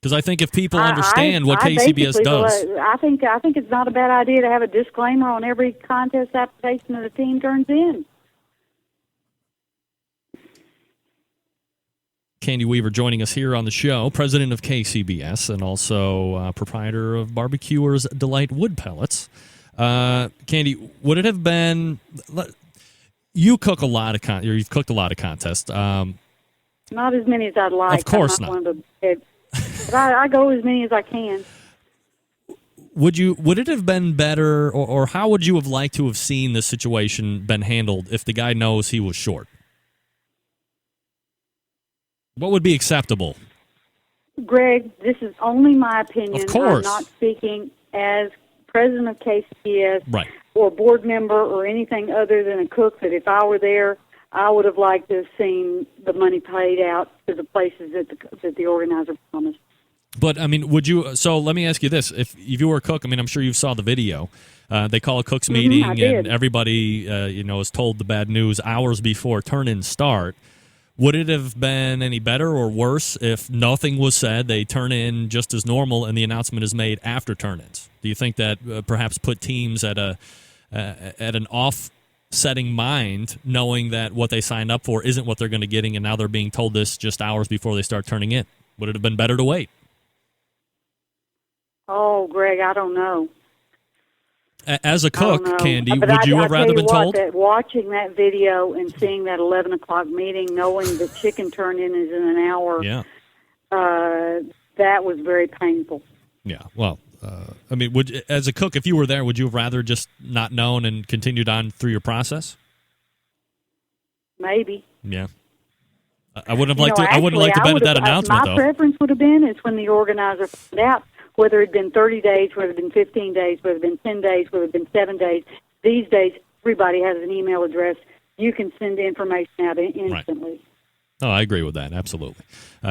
Because I think if people understand what KCBS does, I think it's not a bad idea to have a disclaimer on every contest application that a team turns in. Candy Weaver joining us here on the show, president of KCBS and also proprietor of Barbecuers Delight Wood Pellets. Candy, would it have been? You cook a lot of you've cooked a lot of contests. Not as many as I'd like. Of course not. not. But I go as many as I can. Would it have been better, or how would you have liked to have seen this situation been handled if the guy knows he was short? What would be acceptable? Greg, this is only my opinion. Of course. I'm not speaking as president of KCBS. Right. or board member or anything other than a cook that if I were there, I would have liked to have seen the money paid out to the places that the organizer promised. But, I mean, would you – so let me ask you this. If you were a cook, I mean, I'm sure you saw the video. They call a cook's meeting, and everybody, is told the bad news hours before turn-ins start. Would it have been any better or worse if nothing was said, they turn in just as normal, and the announcement is made after turn-ins? Do you think that perhaps put teams at an off-setting mind, knowing that what they signed up for isn't what they're going to getting, and now they're being told this just hours before they start turning in? Would it have been better to wait? Oh, Greg, I don't know. As a cook, Candy, but would you have rather been told? That watching that video and seeing that 11 o'clock meeting, knowing that chicken turn-in is in an hour, that was very painful. Yeah, well, I mean, as a cook, if you were there, would you have rather just not known and continued on through your process? Maybe. Yeah. I wouldn't have liked to. I wouldn't like to have been at that announcement, though. My preference would have been is when the organizer found out, whether it had been 30 days, whether it had been 15 days, whether it had been 10 days, whether it had been 7 days. These days, everybody has an email address. You can send the information out instantly. Right. Oh, I agree with that. Absolutely.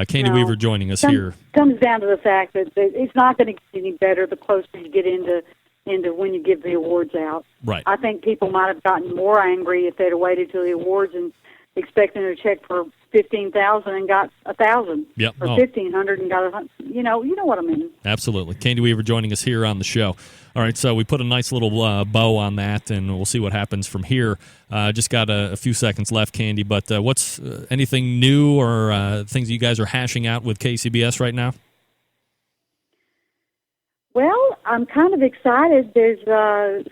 Candy Weaver joining us here. Comes down to the fact that it's not going to get any better the closer you get into when you give the awards out. Right. I think people might have gotten more angry if they'd have waited till the awards and expecting a check for $15,000 and got $1,000. Yep. Or $1,500 and got $100. You know what I mean. Absolutely. Candy Weaver joining us here on the show. All right, so we put a nice little bow on that, and we'll see what happens from here. Just got a few seconds left, Candy, but what's anything new or things you guys are hashing out with KCBS right now? Well, I'm kind of excited. There's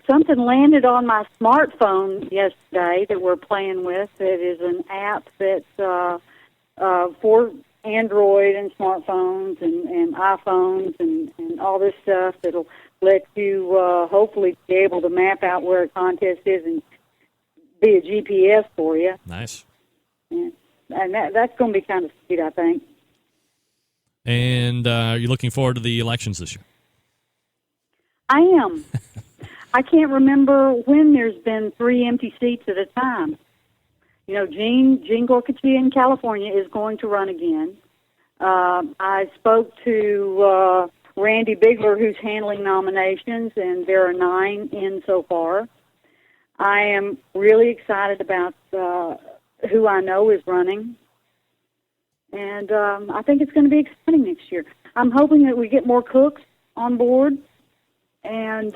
something landed on my smartphone yesterday that we're playing with. It is an app that's for Android and smartphones and iPhones and all this stuff that'll let you hopefully be able to map out where a contest is and be a GPS for you. Nice. And that's going to be kind of sweet, I think. And you're looking forward to the elections this year? I am. I can't remember when there's been 3 empty seats at a time. You know, Jean Gorkachia in California is going to run again. I spoke to Randy Bigler, who's handling nominations, and there are 9 in so far. I am really excited about who I know is running, and I think it's going to be exciting next year. I'm hoping that we get more cooks on board. And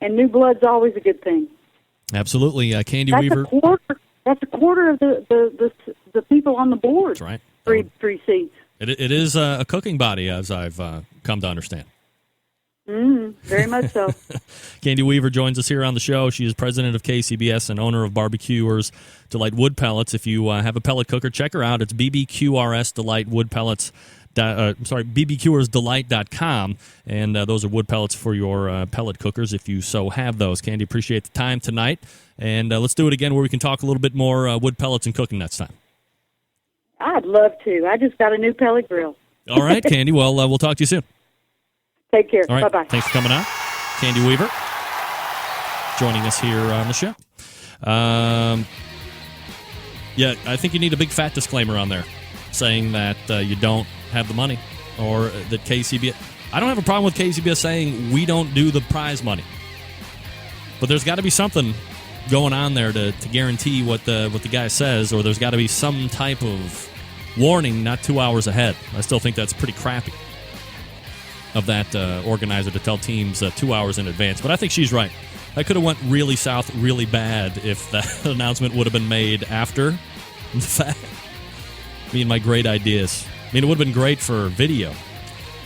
new blood's always a good thing. Absolutely, Candy Weaver. That's a quarter of the people on the board. That's right. Three seats. It is a cooking body, as I've come to understand. Very much so. Candy Weaver joins us here on the show. She is president of KCBS and owner of Barbecuers Delight Wood Pellets. If you have a pellet cooker, check her out. It's BBQRS Delight Wood Pellets. BBQersDelight.com, and those are wood pellets for your pellet cookers if you so have those. Candy, appreciate the time tonight, and let's do it again where we can talk a little bit more wood pellets and cooking next time. I'd love to. I just got a new pellet grill. All right, Candy. Well, we'll talk to you soon. Take care. All right. Bye-bye. Thanks for coming on. Candy Weaver joining us here on the show. Yeah, I think you need a big fat disclaimer on there saying that you don't have the money, or that KCBS. I don't have a problem with KCBS saying we don't do the prize money, but there's got to be something going on there to guarantee what the guy says, or there's got to be some type of warning not 2 hours ahead. I still think that's pretty crappy of that organizer to tell teams 2 hours in advance, but I think she's right. That could have went really south really bad if that announcement would have been made after the fact. Me and my great ideas. I mean, it would have been great for video.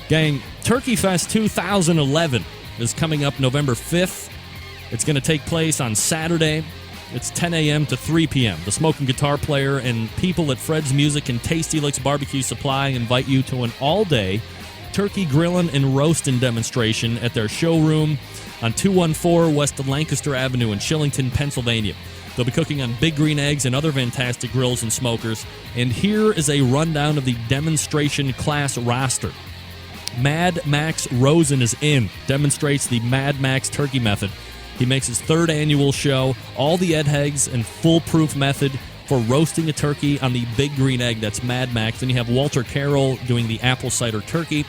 Gang, Turkey Fest 2011 is coming up November 5th. It's going to take place on Saturday. It's 10 a.m. to 3 p.m. The smoking guitar player and people at Fred's Music and Tasty Licks Barbecue Supply invite you to an all-day turkey grilling and roasting demonstration at their showroom on 214 West Lancaster Avenue in Shillington, Pennsylvania. They'll be cooking on Big Green Eggs and other fantastic grills and smokers. And here is a rundown of the demonstration class roster. Mad Max Rosen is in. Demonstrates the Mad Max turkey method. He makes his 3rd annual show, all the eggs and foolproof method for roasting a turkey on the Big Green Egg. That's Mad Max. Then you have Walter Carroll doing the apple cider turkey.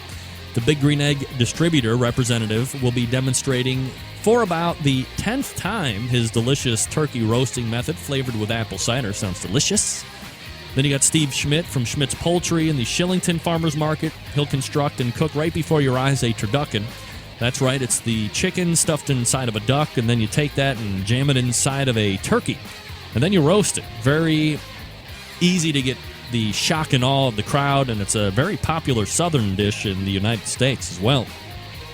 The Big Green Egg distributor representative will be demonstrating for about the 10th time his delicious turkey roasting method flavored with apple cider. Sounds delicious. Then you got Steve Schmidt from Schmidt's Poultry in the Shillington Farmers Market. He'll construct and cook right before your eyes a turducken. That's right, it's the chicken stuffed inside of a duck, and then you take that and jam it inside of a turkey. And then you roast it. Very easy to get the shock and awe of the crowd, and it's a very popular Southern dish in the United States as well.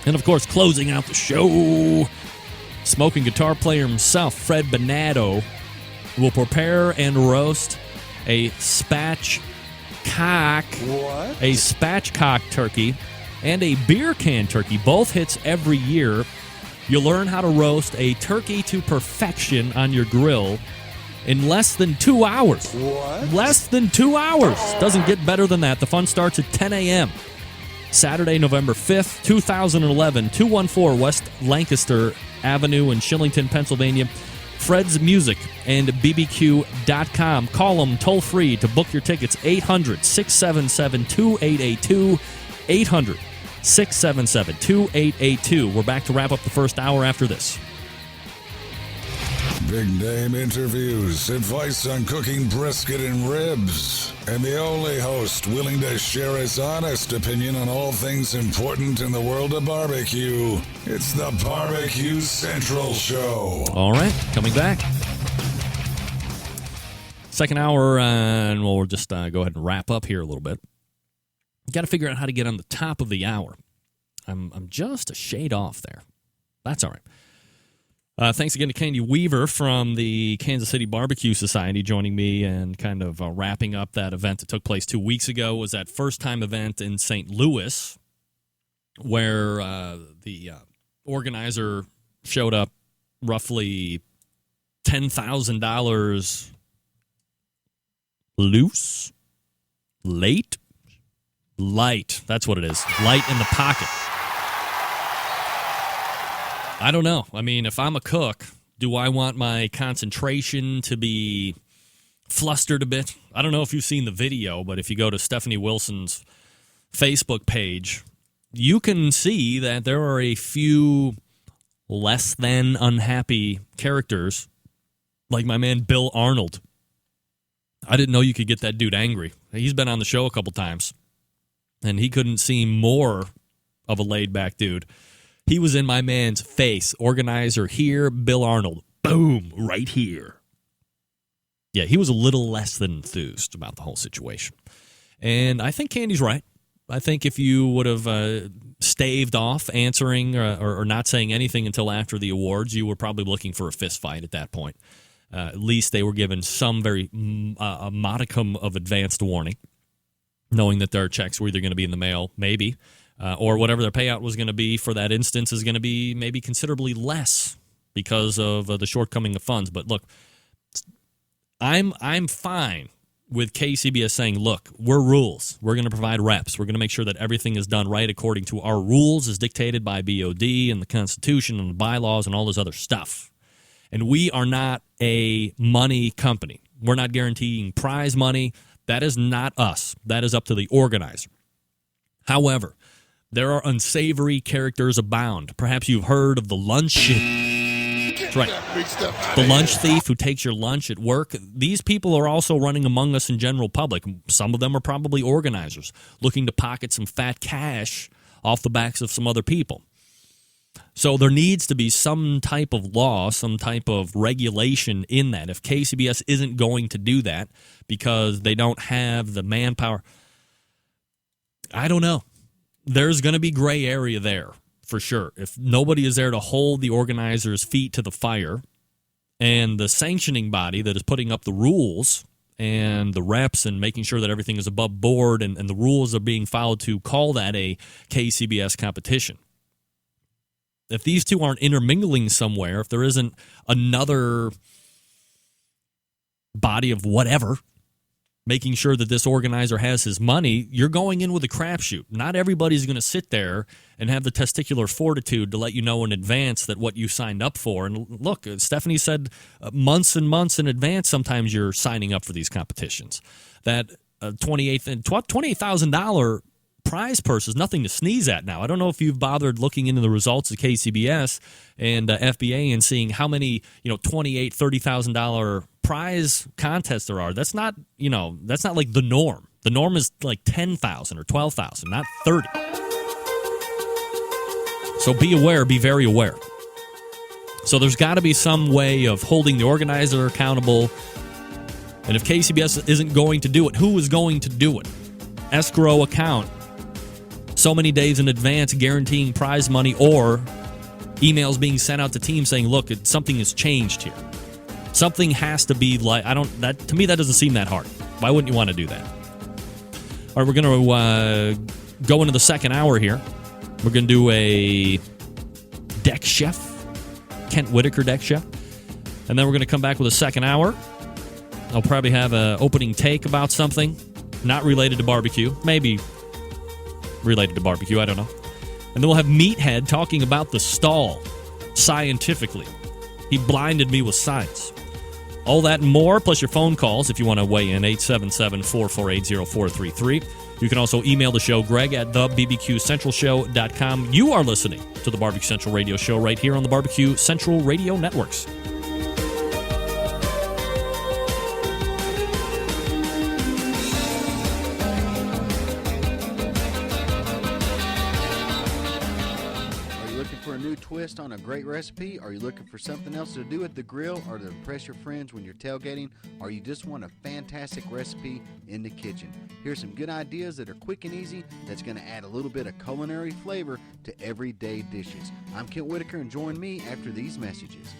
And, of course, closing out the show, smoking guitar player himself, Fred Bonato, will prepare and roast a spatchcock turkey and a beer can turkey. Both hits every year. You'll learn how to roast a turkey to perfection on your grill in less than 2 hours. What? Less than 2 hours. Doesn't get better than that. The fun starts at 10 a.m. Saturday, November 5th, 2011, 214 West Lancaster Avenue in Shillington, Pennsylvania. Fred's Music and BBQ.com. Call them toll free to book your tickets. 800-677-2882. 800-677-2882. We're back to wrap up the first hour after this. Big name interviews, advice on cooking brisket and ribs, and the only host willing to share his honest opinion on all things important in the world of barbecue. It's the Barbecue Central Show. All right, coming back. Second hour, and we'll just go ahead and wrap up here a little bit. Got to figure out how to get on the top of the hour. I'm just a shade off there. That's all right. Thanks again to Candy Weaver from the Kansas City Barbecue Society joining me and kind of wrapping up that event that took place 2 weeks ago. It was that first-time event in St. Louis where the organizer showed up roughly $10,000 loose, light. That's what it is. Light in the pocket. I don't know. I mean, if I'm a cook, do I want my concentration to be flustered a bit? I don't know if you've seen the video, but if you go to Stephanie Wilson's Facebook page, you can see that there are a few less than unhappy characters, like my man Bill Arnold. I didn't know you could get that dude angry. He's been on the show a couple times, and he couldn't seem more of a laid-back dude. He was in my man's face. Organizer here, Bill Arnold. Boom, right here. Yeah, he was a little less than enthused about the whole situation. And I think Candy's right. I think if you would have staved off answering or not saying anything until after the awards, you were probably looking for a fist fight at that point. At least they were given some a modicum of advanced warning, knowing that their checks were either going to be in the mail, maybe, or whatever their payout was going to be for that instance is going to be maybe considerably less because of the shortcoming of funds. But look, I'm fine with KCBS saying, look, we're rules. We're going to provide reps. We're going to make sure that everything is done right according to our rules as dictated by BOD and the Constitution and the bylaws and all this other stuff. And we are not a money company. We're not guaranteeing prize money. That is not us. That is up to the organizer. However, there are unsavory characters abound. Perhaps you've heard of the lunch. That's right. The lunch thief who takes your lunch at work. These people are also running among us in general public. Some of them are probably organizers looking to pocket some fat cash off the backs of some other people. So there needs to be some type of law, some type of regulation in that. If KCBS isn't going to do that because they don't have the manpower, I don't know. There's going to be gray area there for sure. If nobody is there to hold the organizers' feet to the fire and the sanctioning body that is putting up the rules and the reps and making sure that everything is above board and the rules are being followed to call that a KCBS competition. If these two aren't intermingling somewhere, if there isn't another body of whatever making sure that this organizer has his money, you're going in with a crapshoot. Not everybody's going to sit there and have the testicular fortitude to let you know in advance that what you signed up for. And look, Stephanie said months and months in advance sometimes you're signing up for these competitions. That $28,000 prize purse is nothing to sneeze at now. I don't know if you've bothered looking into the results of KCBS and FBA and seeing how many, $28,000, $30,000 prize contests there are. That's not like the norm. The norm is like 10,000 or 12,000, not 30. So be aware, be very aware. So there's got to be some way of holding the organizer accountable. And if KCBS isn't going to do it, who is going to do it? Escrow account so many days in advance guaranteeing prize money, or emails being sent out to teams saying, look, something has changed here. Something has to be like, to me, that doesn't seem that hard. Why wouldn't you want to do that? All right, we're going to go into the second hour here. We're going to do a deck chef, Kent Whitaker deck chef. And then we're going to come back with a second hour. I'll probably have an opening take about something not related to barbecue. Maybe related to barbecue, I don't know. And then we'll have Meathead talking about the stall scientifically. He blinded me with science. All that and more, plus your phone calls if you want to weigh in, 877-448-0433. You can also email the show, Greg at thebbqcentralshow.com. You are listening to the Barbecue Central Radio Show right here on the Barbecue Central Radio Networks. Twist on a great recipe? Are you looking for something else to do at the grill or to impress your friends when you're tailgating? Or you just want a fantastic recipe in the kitchen? Here's some good ideas that are quick and easy that's going to add a little bit of culinary flavor to everyday dishes. I'm Kent Whitaker, and join me after these messages.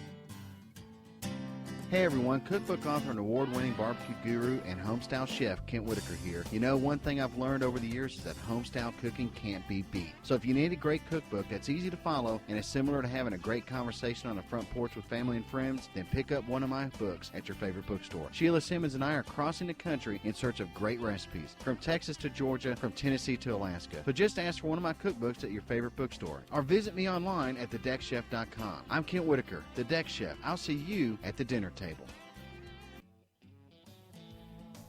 Hey everyone, cookbook author and award-winning barbecue guru and homestyle chef Kent Whitaker here. You know, one thing I've learned over the years is that homestyle cooking can't be beat. So if you need a great cookbook that's easy to follow and is similar to having a great conversation on the front porch with family and friends, then pick up one of my books at your favorite bookstore. Sheila Simmons and I are crossing the country in search of great recipes, from Texas to Georgia, from Tennessee to Alaska. So just ask for one of my cookbooks at your favorite bookstore, or visit me online at thedeckchef.com. I'm Kent Whitaker, the Deck Chef. I'll see you at the dinner table.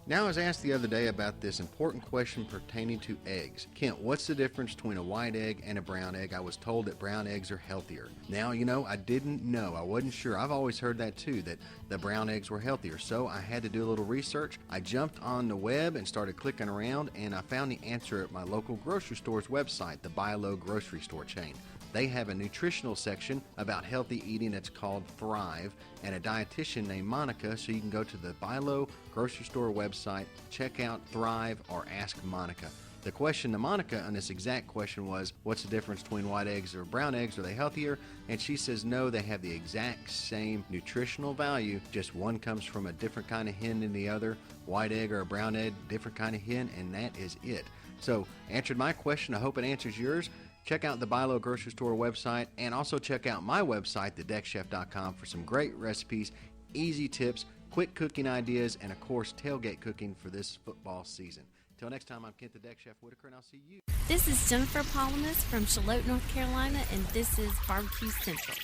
Now, I was asked the other day about this important question pertaining to eggs. Kent, what's the difference between a white egg and a brown egg? I was told that brown eggs are healthier. Now, I didn't know. I wasn't sure. I've always heard that too, that the brown eggs were healthier. So I had to do a little research. I jumped on the web and started clicking around, and I found the answer at my local grocery store's website, the Buy Low grocery store chain. They have a nutritional section about healthy eating that's called Thrive, and a dietitian named Monica, so you can go to the Buy Low grocery store website, check out Thrive, or ask Monica. The question to Monica on this exact question was, what's the difference between white eggs or brown eggs? Are they healthier? And she says no, they have the exact same nutritional value, just one comes from a different kind of hen than the other. White egg or a brown egg, different kind of hen, and that is it. So, answered my question. I hope it answers yours. Check out the Buy Low grocery store website, and also check out my website, thedeckchef.com, for some great recipes, easy tips, quick cooking ideas, and of course, tailgate cooking for this football season. Till next time, I'm Kent the Deck Chef Whitaker, and I'll see you. This is Jennifer Palamas from Charlotte, North Carolina, and this is Barbecue Central.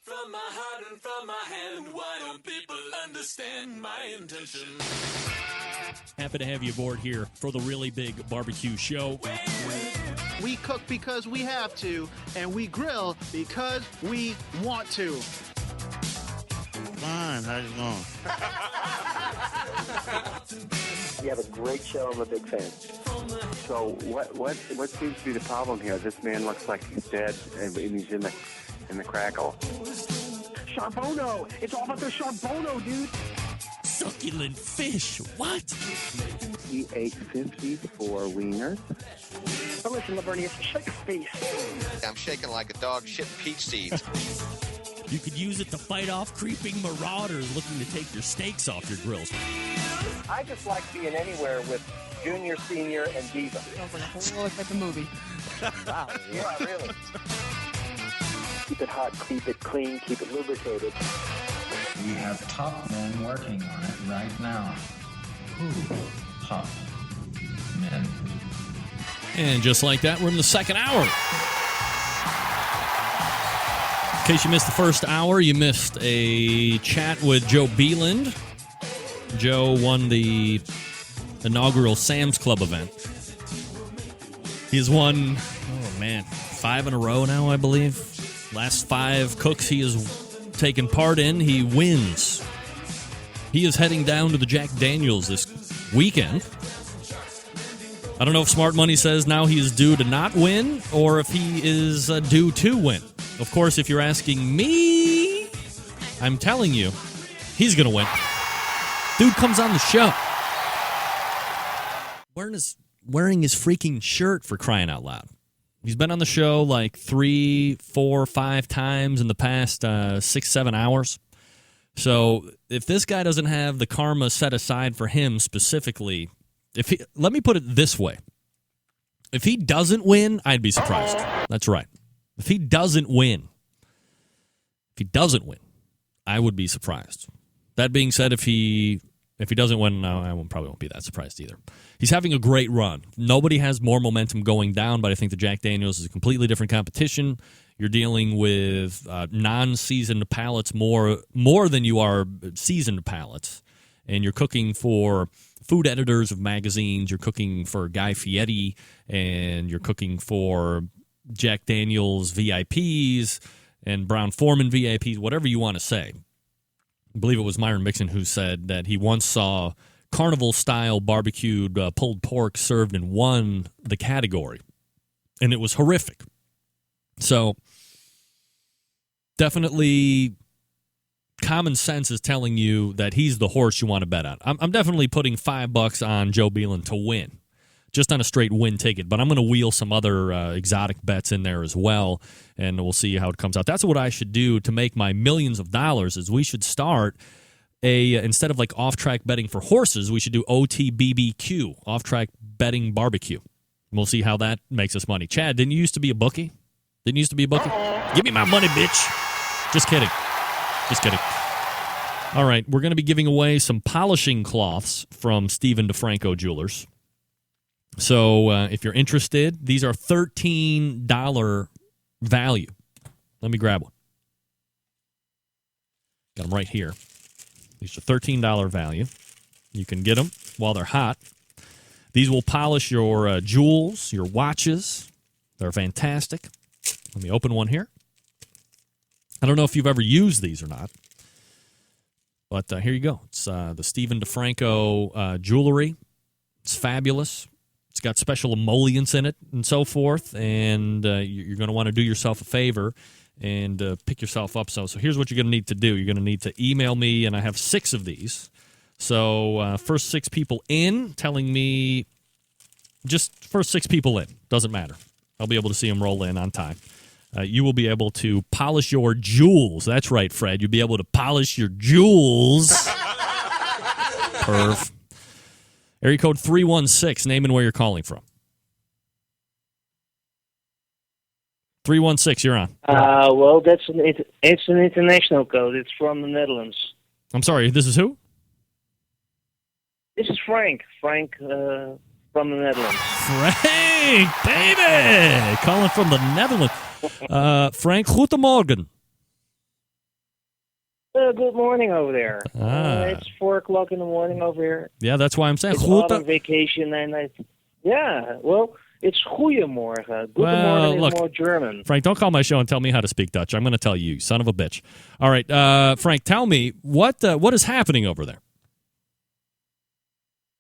From my heart and from my hand, why don't people understand my intention? Happy to have you aboard here for the really big barbecue show. We cook because we have to, and we grill because we want to. Fine, how's it going? You have a great show. I'm a big fan. So what seems to be the problem here? This man looks like he's dead, and he's in the crackle. Charbono! It's all about the Charbono, dude! Succulent fish! What? He ate 54 wieners. Oh, listen, Lavernius, shut your face. I'm shaking like a dog shit peach seeds. You could use it to fight off creeping marauders looking to take your steaks off your grills. I just like being anywhere with Junior, Senior, and Diva. Sounds like a whole other type of movie. Wow. Yeah, really. Keep it hot, keep it clean, keep it lubricated. We have top men working on it right now. hot men. And just like that, we're in the second hour. In case you missed the first hour, you missed a chat with Joe Beeland. Joe won the inaugural Sam's Club event. He's won, 5 in a row now, I believe. Last 5 cooks he has taken part in, he wins. He is heading down to the Jack Daniels this weekend. I don't know if Smart Money says now he is due to not win or if he is due to win. Of course, if you're asking me, I'm telling you, he's going to win. Dude comes on the show wearing his freaking shirt, for crying out loud. He's been on the show like 3, 4, 5 times in the past 6, 7 hours. So if this guy doesn't have the karma set aside for him specifically, let me put it this way. If he doesn't win, I'd be surprised. That's right. If he doesn't win, I would be surprised. That being said, if he doesn't win, no, I probably won't be that surprised either. He's having a great run. Nobody has more momentum going down, but I think the Jack Daniels is a completely different competition. You're dealing with non-seasoned palates more than you are seasoned palates, and you're cooking for food editors of magazines. You're cooking for Guy Fieri, and you're cooking for Jack Daniels VIPs and Brown-Forman VIPs, whatever you want to say. I believe it was Myron Mixon who said that he once saw carnival-style barbecued pulled pork served and won the category, and it was horrific. So definitely common sense is telling you that he's the horse you want to bet on. I'm definitely putting $5 on Joe Beeland to win, just on a straight win ticket, but I'm going to wheel some other exotic bets in there as well, and we'll see how it comes out. That's what I should do to make my millions of dollars, is we should start instead of like off-track betting for horses, we should do OTBBQ, off-track betting barbecue. We'll see how that makes us money. Chad, didn't you used to be a bookie? Give me my money, bitch. Just kidding. All right, we're going to be giving away some polishing cloths from Stephen DeFranco Jewelers. So if you're interested, these are $13 value. Let me grab one. Got them right here. These are $13 value. You can get them while they're hot. These will polish your jewels, your watches. They're fantastic. Let me open one here. I don't know if you've ever used these or not, but here you go. It's the Stephen DeFranco jewelry. It's fabulous. It's got special emollients in it and so forth, and you're going to want to do yourself a favor and pick yourself up. So here's what you're going to need to do. You're going to need to email me, and I have 6 of these. So first 6 people in telling me, just first 6 people in. Doesn't matter. I'll be able to see them roll in on time. You will be able to polish your jewels. That's right, Fred. You'll be able to polish your jewels. Perf. Area code 316, name and where you're calling from. 316, you're on. Well, it's an international code. It's from the Netherlands. I'm sorry, this is who? This is Frank. Frank from the Netherlands. Frank, baby! Calling from the Netherlands. Frank, goedemorgen. Good morning over there. It's 4 o'clock in the morning over here. Yeah, that's why I'm saying. It's autumn vacation, and it's goeiemorgen. Good morning is more German. Frank, don't call my show and tell me how to speak Dutch. I'm going to tell you, son of a bitch. All right, Frank, tell me, what is happening over there?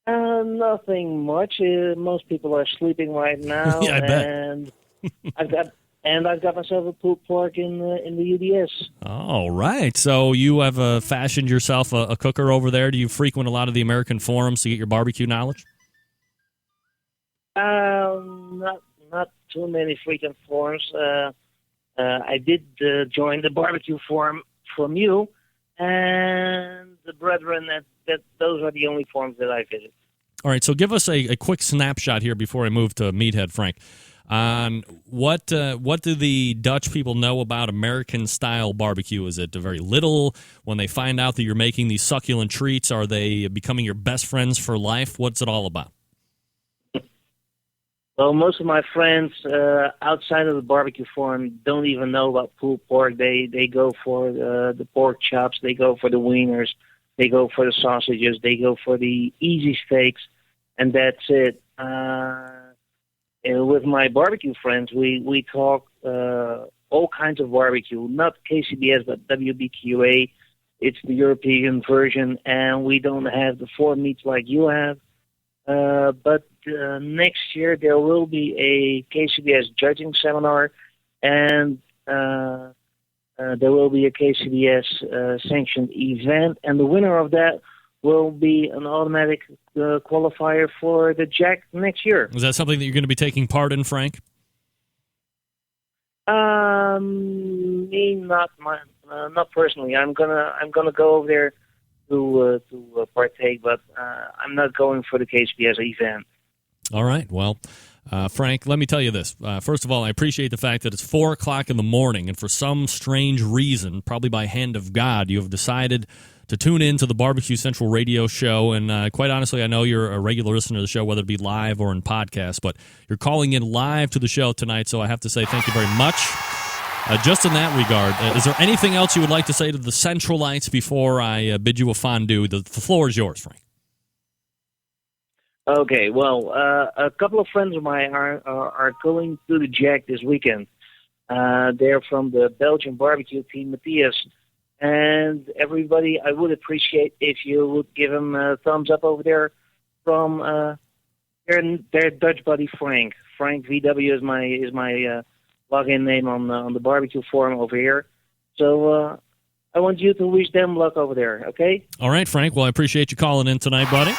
Nothing much. Most people are sleeping right now. Yeah, I bet. And I've got myself a pulled pork in the UDS. All right. So you have fashioned yourself a cooker over there. Do you frequent a lot of the American forums to get your barbecue knowledge? Not too many frequent forums. I did join the barbecue forum from you, and the brethren. That those are the only forums that I visit. All right. So give us a quick snapshot here before I move to Meathead Frank. on what do the Dutch people know about American-style barbecue? Is it very little? When they find out that you're making these succulent treats, are they becoming your best friends for life? What's it all about? Well, most of my friends outside of the barbecue forum don't even know about pulled pork. They go for the pork chops. They go for the wieners. They go for the sausages. They go for the easy steaks, and that's it. And with my barbecue friends, we talk all kinds of barbecue, not KCBS, but WBQA. It's the European version, and we don't have the 4 meats like you have. But next year there will be a KCBS judging seminar, and there will be a KCBS sanctioned event, and the winner of that will be an automatic qualifier for the Jack next year. Is that something that you're going to be taking part in, Frank? Me, not personally. I'm gonna go over there to partake, but I'm not going for the KCBS event. All right. Well, Frank, let me tell you this. First of all, I appreciate the fact that it's 4 o'clock in the morning, and for some strange reason, probably by hand of God, you have decided to tune in to the Barbecue Central radio show. And quite honestly, I know you're a regular listener to the show, whether it be live or in podcast, but you're calling in live to the show tonight, so I have to say thank you very much. Just in that regard, is there anything else you would like to say to the Centralites before I bid you a fondue? The floor is yours, Frank. Okay, well, a couple of friends of mine are going to the Jack this weekend. They're from the Belgian barbecue team, Matthias. And everybody, I would appreciate if you would give them a thumbs up over there from their Dutch buddy Frank. Frank VW is my login name on the barbecue forum over here. So I want you to wish them luck over there, okay? All right, Frank. Well, I appreciate you calling in tonight, buddy.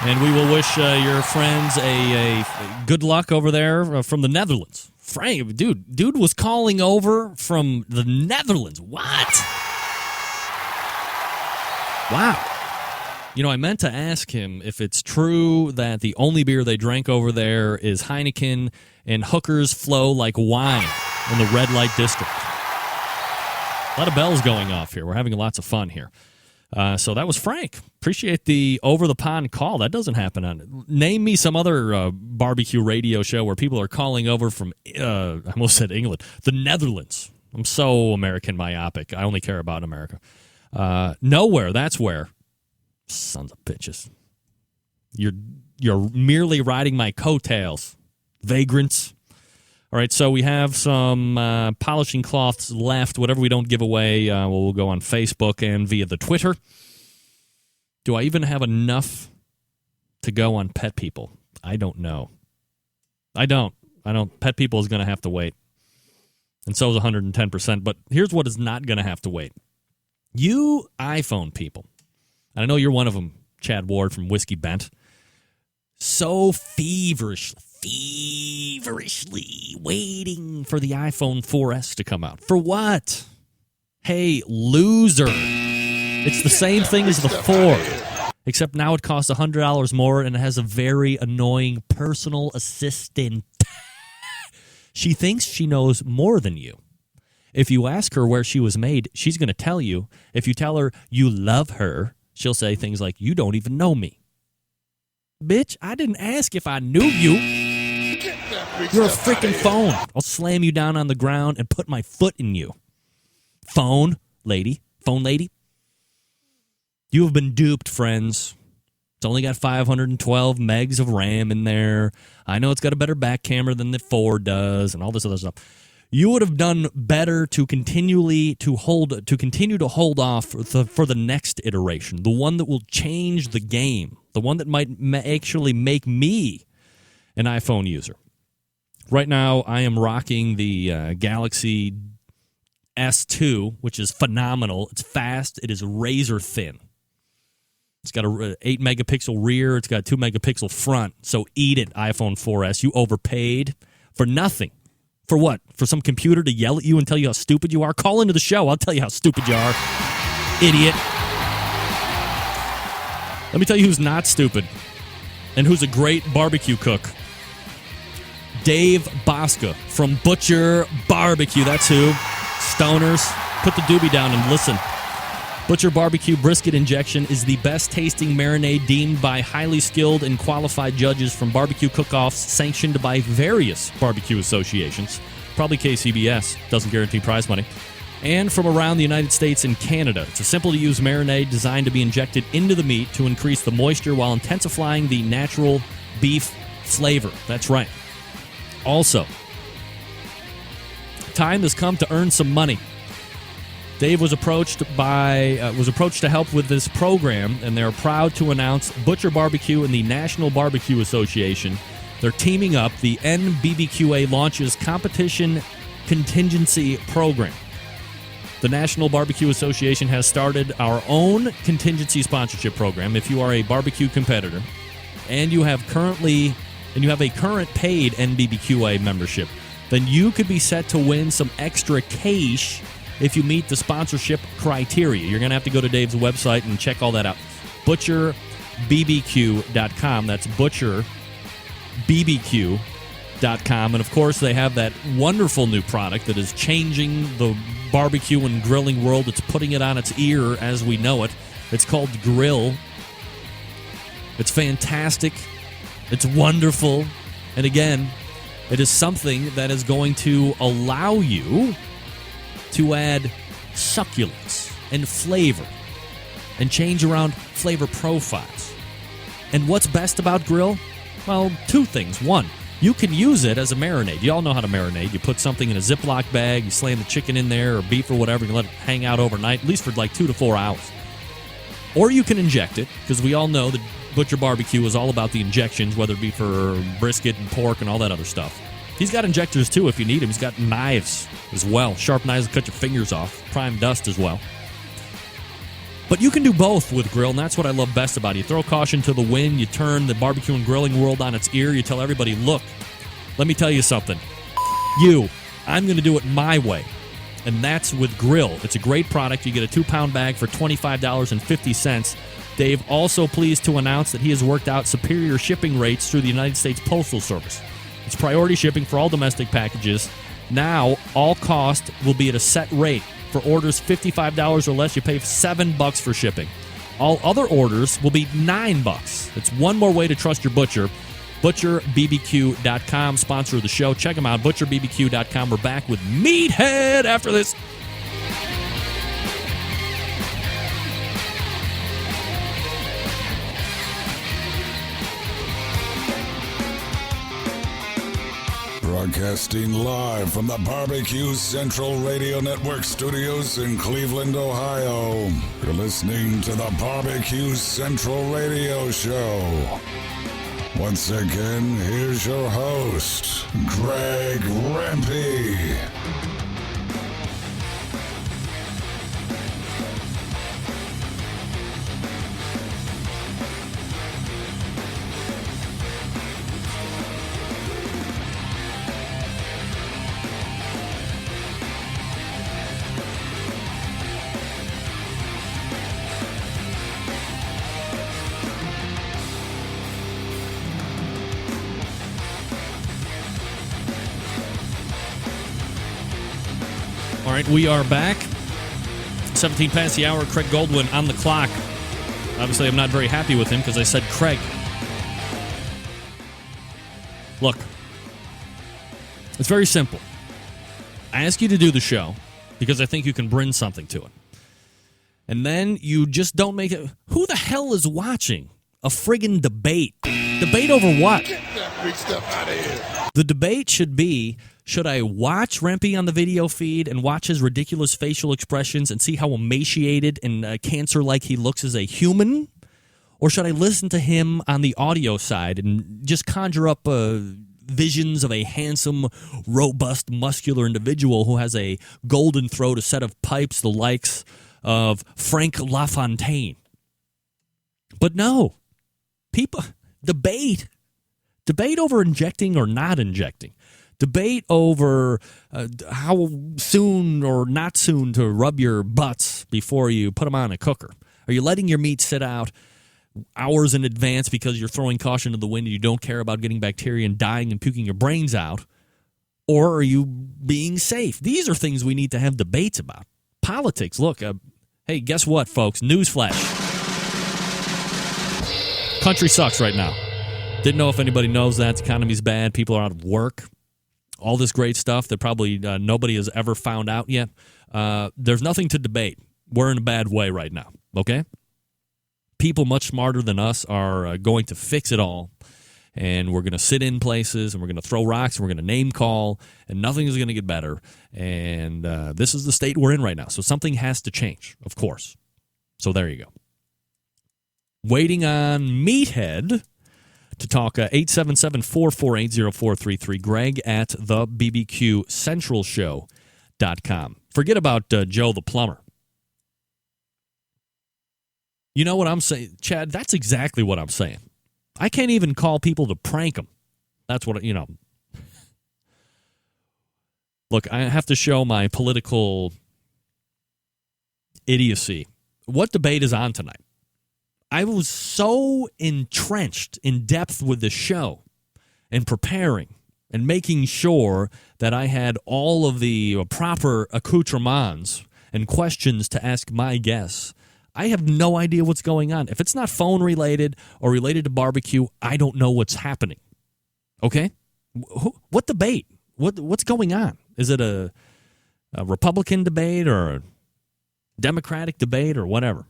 And we will wish your friends a good luck over there from the Netherlands. Frank, dude was calling over from the Netherlands. What? Wow. You know, I meant to ask him if it's true that the only beer they drank over there is Heineken and hookers flow like wine in the red light district. A lot of bells going off here. We're having lots of fun here. So that was Frank. Appreciate the over-the-pond call. That doesn't happen on. Name me some other barbecue radio show where people are calling over from, I almost said England, the Netherlands. I'm so American myopic. I only care about America. Nowhere. That's where. Sons of bitches. You're merely riding my coattails. Vagrants. All right, so we have some polishing cloths left. Whatever we don't give away, we'll go on Facebook and via the Twitter. Do I even have enough to go on Pet People? I don't know. I don't. Pet People is going to have to wait. And so is 110%. But here's what is not going to have to wait. You iPhone people. I know you're one of them, Chad Ward from Whiskey Bent. So feverishly waiting for the iPhone 4S to come out. For what? Hey, loser. It's the same thing as the 4, except now it costs $100 more and it has a very annoying personal assistant. She thinks she knows more than you. If you ask her where she was made, she's going to tell you. If you tell her you love her, she'll say things like, you don't even know me. Bitch, I didn't ask if I knew you. You're a freaking phone. I'll slam you down on the ground and put my foot in you. Phone lady. You have been duped, friends. It's only got 512 megs of RAM in there. I know it's got a better back camera than the 4 does and all this other stuff. You would have done better to continue to hold off for the next iteration, the one that will change the game, the one that might actually make me an iPhone user. Right now, I am rocking the Galaxy S2, which is phenomenal. It's fast. It is razor thin. It's got a 8-megapixel rear. It's got a 2-megapixel front. So eat it, iPhone 4S. You overpaid for nothing. For what? For some computer to yell at you and tell you how stupid you are? Call into the show. I'll tell you how stupid you are. Idiot. Let me tell you who's not stupid and who's a great barbecue cook. Dave Bosca from Butcher Barbecue. That's who. Stoners, put the doobie down and listen. Butcher Barbecue Brisket Injection is the best tasting marinade deemed by highly skilled and qualified judges from barbecue cook-offs sanctioned by various barbecue associations. Probably KCBS, doesn't guarantee prize money. And from around the United States and Canada. It's a simple-to-use marinade designed to be injected into the meat to increase the moisture while intensifying the natural beef flavor. That's right. Also, time has come to earn some money. Dave was approached to help with this program, and they're proud to announce Butcher Barbecue and the National Barbecue Association. They're teaming up. The NBBQA launches Competition Contingency Program. The National Barbecue Association has started our own contingency sponsorship program. If you are a barbecue competitor and you have a current paid NBBQA membership, then you could be set to win some extra cash if you meet the sponsorship criteria. You're going to have to go to Dave's website and check all that out. ButcherBBQ.com. That's ButcherBBQ.com. And, of course, they have that wonderful new product that is changing the barbecue and grilling world. It's putting it on its ear as we know it. It's called Grill. It's fantastic. It's wonderful. And, again, it is something that is going to allow you to add succulence and flavor and change around flavor profiles. And what's best about Grill? Well, two things. One, you can use it as a marinade. You all know how to marinade. You put something in a Ziploc bag, you slam the chicken in there or beef or whatever, and let it hang out overnight, at least for like 2 to 4 hours. Or you can inject it, because we all know that Butcher Barbecue is all about the injections, whether it be for brisket and pork and all that other stuff. He's got injectors, too, if you need them. He's got knives as well. Sharp knives that cut your fingers off. Prime dust as well. But you can do both with Grill, and that's what I love best about it. You throw caution to the wind. You turn the barbecue and grilling world on its ear. You tell everybody, look, let me tell you something. I'm going to do it my way. And that's with Grill. It's a great product. You get a 2-pound bag for $25.50. Dave also pleased to announce that he has worked out superior shipping rates through the United States Postal Service. It's priority shipping for all domestic packages. Now, all cost will be at a set rate. For orders $55 or less, you pay $7 for shipping. All other orders will be $9. It's one more way to trust your butcher. ButcherBBQ.com, sponsor of the show. Check them out, ButcherBBQ.com. We're back with Meathead after this. Broadcasting live from the Barbecue Central Radio Network studios in Cleveland, Ohio. You're listening to the Barbecue Central Radio Show. Once again, here's your host, Greg Rempe. All right, we are back. 17 past the hour. Craig Goldwyn on the clock. Obviously, I'm not very happy with him because I said Craig. Look, it's very simple. I ask you to do the show because I think you can bring something to it. And then you just don't make it. Who the hell is watching a friggin' debate? Debate over what? Get that big stuff out of here. The debate should be, should I watch Rempe on the video feed and watch his ridiculous facial expressions and see how emaciated and cancer-like he looks as a human? Or should I listen to him on the audio side and just conjure up visions of a handsome, robust, muscular individual who has a golden throat, a set of pipes, the likes of Frank LaFontaine? But no. People debate over injecting or not injecting. Debate over how soon or not soon to rub your butts before you put them on a cooker. Are you letting your meat sit out hours in advance because you're throwing caution to the wind and you don't care about getting bacteria and dying and puking your brains out? Or are you being safe? These are things we need to have debates about. Politics. Look, hey, guess what, folks? Newsflash. Country sucks right now. Didn't know if anybody knows that. The economy's bad. People are out of work. All this great stuff that probably nobody has ever found out yet. There's nothing to debate. We're in a bad way right now, okay? People much smarter than us are going to fix it all. And we're going to sit in places, and we're going to throw rocks, and we're going to name call, and nothing is going to get better. And this is the state we're in right now. So something has to change, of course. So there you go. Waiting on Meathead to talk 877-448-0433. Greg at the BBQCentralShow.com. Forget about Joe the plumber. You know what I'm saying? Chad, that's exactly what I'm saying. I can't even call people to prank them. That's what, you know. Look, I have to show my political idiocy. What debate is on tonight? I was so entrenched in depth with the show and preparing and making sure that I had all of the proper accoutrements and questions to ask my guests. I have no idea what's going on. If it's not phone related or related to barbecue, I don't know what's happening. Okay? What debate? What's going on? Is it a Republican debate or a Democratic debate or whatever?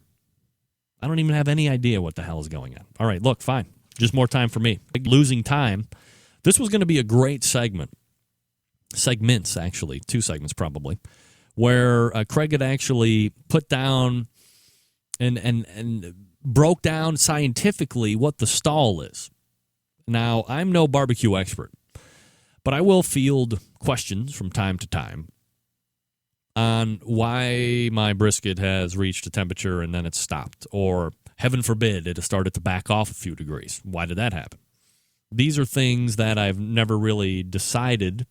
I don't even have any idea what the hell is going on. All right, look, fine. Just more time for me. Losing time. This was going to be a great segment. Segments, actually. 2 segments probably. Where Craig had actually put down and broke down scientifically what the stall is. Now, I'm no barbecue expert, but I will field questions from time to time on why my brisket has reached a temperature and then it's stopped, or heaven forbid it has started to back off a few degrees. Why did that happen? These are things that I've never really decided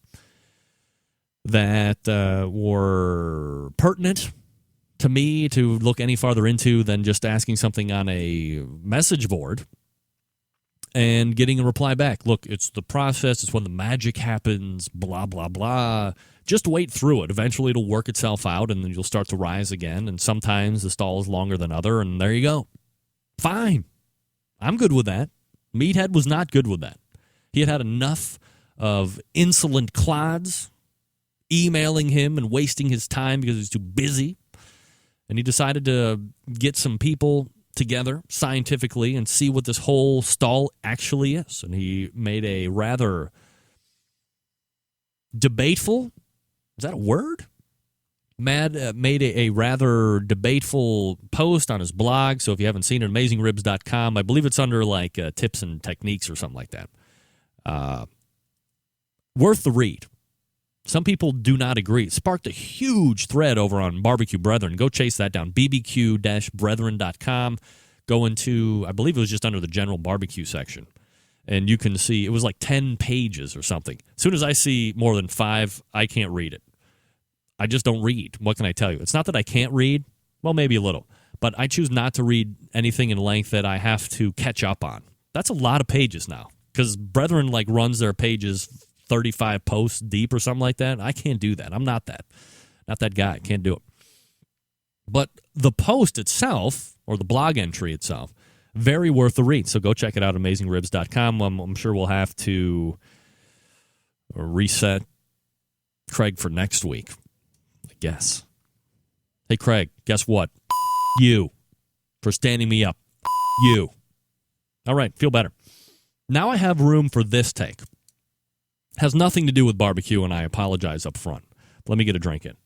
that were pertinent to me to look any farther into than just asking something on a message board and getting a reply back. Look, it's the process. It's when the magic happens, blah, blah, blah. Just wait through it. Eventually it'll work itself out, and then you'll start to rise again. And sometimes the stall is longer than other, and there you go. Fine. I'm good with that. Meathead was not good with that. He had enough of insolent clods emailing him and wasting his time because he's too busy. And he decided to get some people together scientifically and see what this whole stall actually is. And he made a rather debateful, is that a word? Made a rather debateful post on his blog. So if you haven't seen it, AmazingRibs.com. I believe it's under like tips and techniques or something like that. Worth the read. Some people do not agree. It sparked a huge thread over on Barbecue Brethren. Go chase that down. bbq-brethren.com. Go into, I believe it was just under the general barbecue section. And you can see, it was like 10 pages or something. As soon as I see more than 5, I can't read it. I just don't read. What can I tell you? It's not that I can't read. Well, maybe a little. But I choose not to read anything in length that I have to catch up on. That's a lot of pages now. Because Brethren like runs their pages 35 posts deep or something like that. I can't do that. I'm not that guy. I can't do it. But the post itself, or the blog entry itself, very worth the read. So go check it out, AmazingRibs.com. I'm sure we'll have to reset Craig for next week, I guess. Hey, Craig, guess what? You. For standing me up. You. All right, feel better. Now I have room for this take. Has nothing to do with barbecue, and I apologize up front. Let me get a drink in.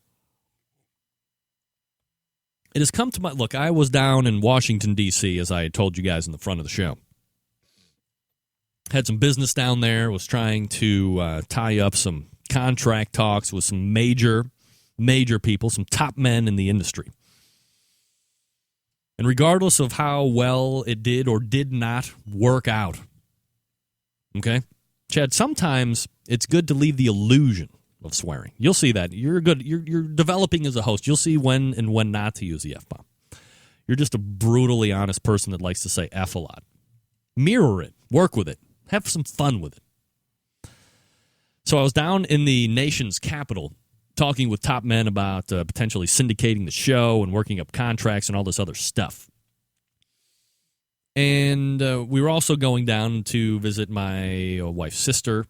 It has come to my... Look, I was down in Washington, D.C., as I had told you guys in the front of the show. Had some business down there, was trying to tie up some contract talks with some major people, some top men in the industry. And regardless of how well it did or did not work out, okay, Chad, sometimes it's good to leave the illusion of swearing. You'll see that. You're good. You're developing as a host. You'll see when and when not to use the F-bomb. You're just a brutally honest person that likes to say F a lot. Mirror it. Work with it. Have some fun with it. So I was down in the nation's capital talking with top men about potentially syndicating the show and working up contracts and all this other stuff. And we were also going down to visit my wife's sister,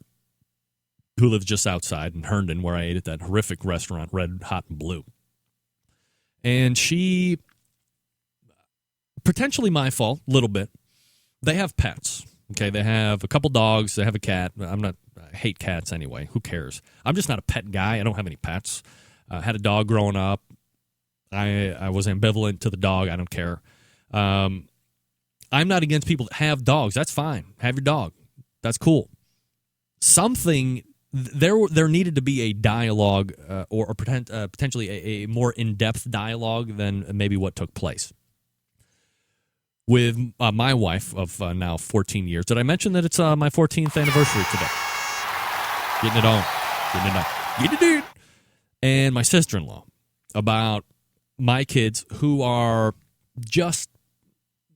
who lives just outside in Herndon, where I ate at that horrific restaurant, Red Hot and Blue. And she, potentially my fault, a little bit, they have pets. Okay, they have a couple dogs, they have a cat. I hate cats anyway. Who cares? I'm just not a pet guy. I don't have any pets. Had a dog growing up. I was ambivalent to the dog. I don't care. I'm not against people that have dogs. That's fine. Have your dog. That's cool. There needed to be a dialogue or potentially a more in-depth dialogue than maybe what took place. With my wife of now 14 years. Did I mention that it's my 14th anniversary today? Getting it on. Getting it. And my sister-in-law about my kids who are just,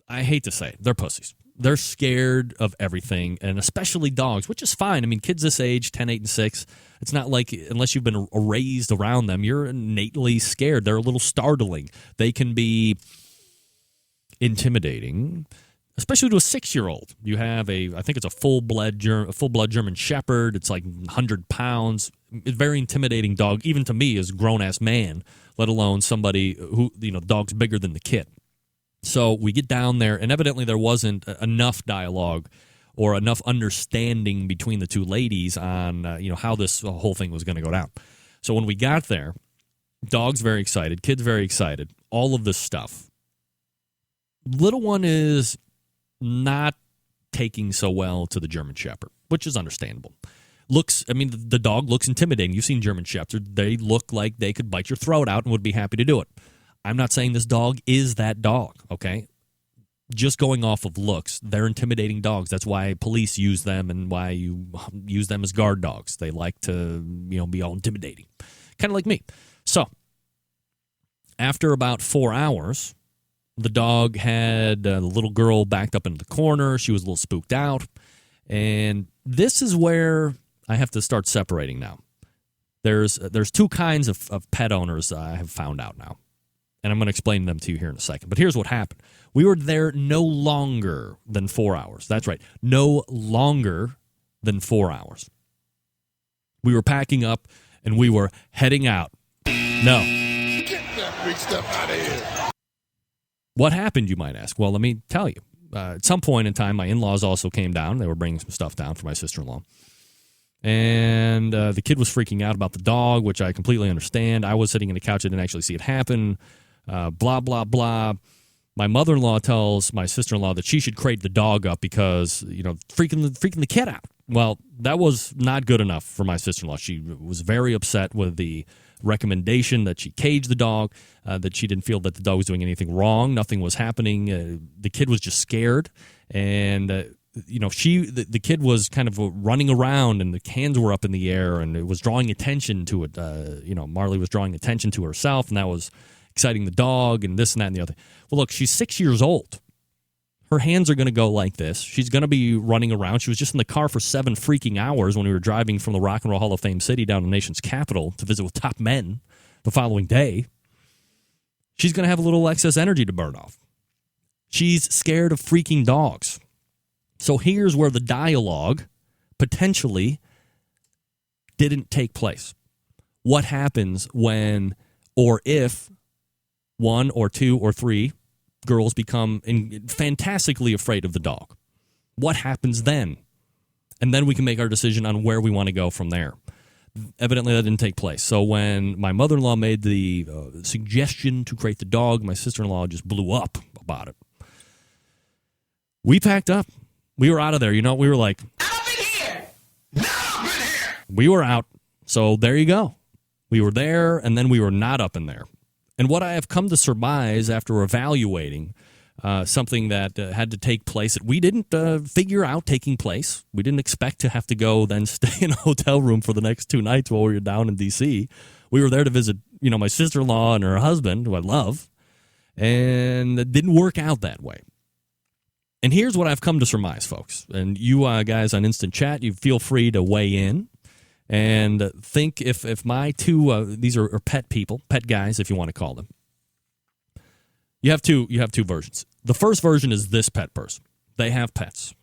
I hate to say it, they're pussies. They're scared of everything, and especially dogs, which is fine. I mean, kids this age, 10, 8, and 6, it's not like, unless you've been raised around them, you're innately scared. They're a little startling. They can be intimidating, especially to a 6-year-old. You have I think it's a full-blood German Shepherd. It's like 100 pounds. It's a very intimidating dog, even to me as a grown-ass man, let alone somebody who, dog's bigger than the kid. So we get down there, and evidently there wasn't enough dialogue or enough understanding between the two ladies on how this whole thing was going to go down. So when we got there, dog's very excited, kid's very excited, all of this stuff. Little one is not taking so well to the German Shepherd, which is understandable. The dog looks intimidating. You've seen German Shepherds. They look like they could bite your throat out and would be happy to do it. I'm not saying this dog is that dog, okay? Just going off of looks, they're intimidating dogs. That's why police use them and why you use them as guard dogs. They like to, be all intimidating. Kind of like me. So, after about 4 hours, the dog had the little girl backed up into the corner. She was a little spooked out. And this is where I have to start separating now. There's two kinds of pet owners I have found out now. And I'm going to explain them to you here in a second. But here's what happened. We were there no longer than 4 hours. That's right. No longer than 4 hours. We were packing up and we were heading out. No. Get that big stuff out of here. What happened, you might ask? Well, let me tell you. At some point in time, my in-laws also came down. They were bringing some stuff down for my sister-in-law. And the kid was freaking out about the dog, which I completely understand. I was sitting on the couch. I didn't actually see it happen. Blah, blah, blah. My mother-in-law tells my sister-in-law that she should crate the dog up because, freaking the kid out. Well, that was not good enough for my sister-in-law. She was very upset with the recommendation that she cage the dog, that she didn't feel that the dog was doing anything wrong. Nothing was happening. The kid was just scared. And, the kid was kind of running around and the hands were up in the air and it was drawing attention to it. Marley was drawing attention to herself and that was exciting the dog and this and that and the other. Well, look, she's 6 years old. Her hands are going to go like this. She's going to be running around. She was just in the car for 7 freaking hours when we were driving from the Rock and Roll Hall of Fame city down to the nation's capital to visit with top men the following day. She's going to have a little excess energy to burn off. She's scared of freaking dogs. So here's where the dialogue potentially didn't take place. What happens when or if 1 or 2 or 3 girls become fantastically afraid of the dog? What happens then? And then we can make our decision on where we want to go from there. Evidently, that didn't take place. So when my mother-in-law made the suggestion to crate the dog, my sister-in-law just blew up about it. We packed up. We were out of there. We were like, I've been here. Now I've been here. We were out. So there you go. We were there, and then we were not up in there. And what I have come to surmise after evaluating something that had to take place that we didn't figure out taking place. We didn't expect to have to go then stay in a hotel room for the next 2 nights while we were down in D.C. We were there to visit, my sister-in-law and her husband, who I love. And it didn't work out that way. And here's what I've come to surmise, folks. And you guys on Instant Chat, you feel free to weigh in and think if my two, these are pet people, pet guys, if you want to call them. You have two versions. The first version is this pet person. They have pets.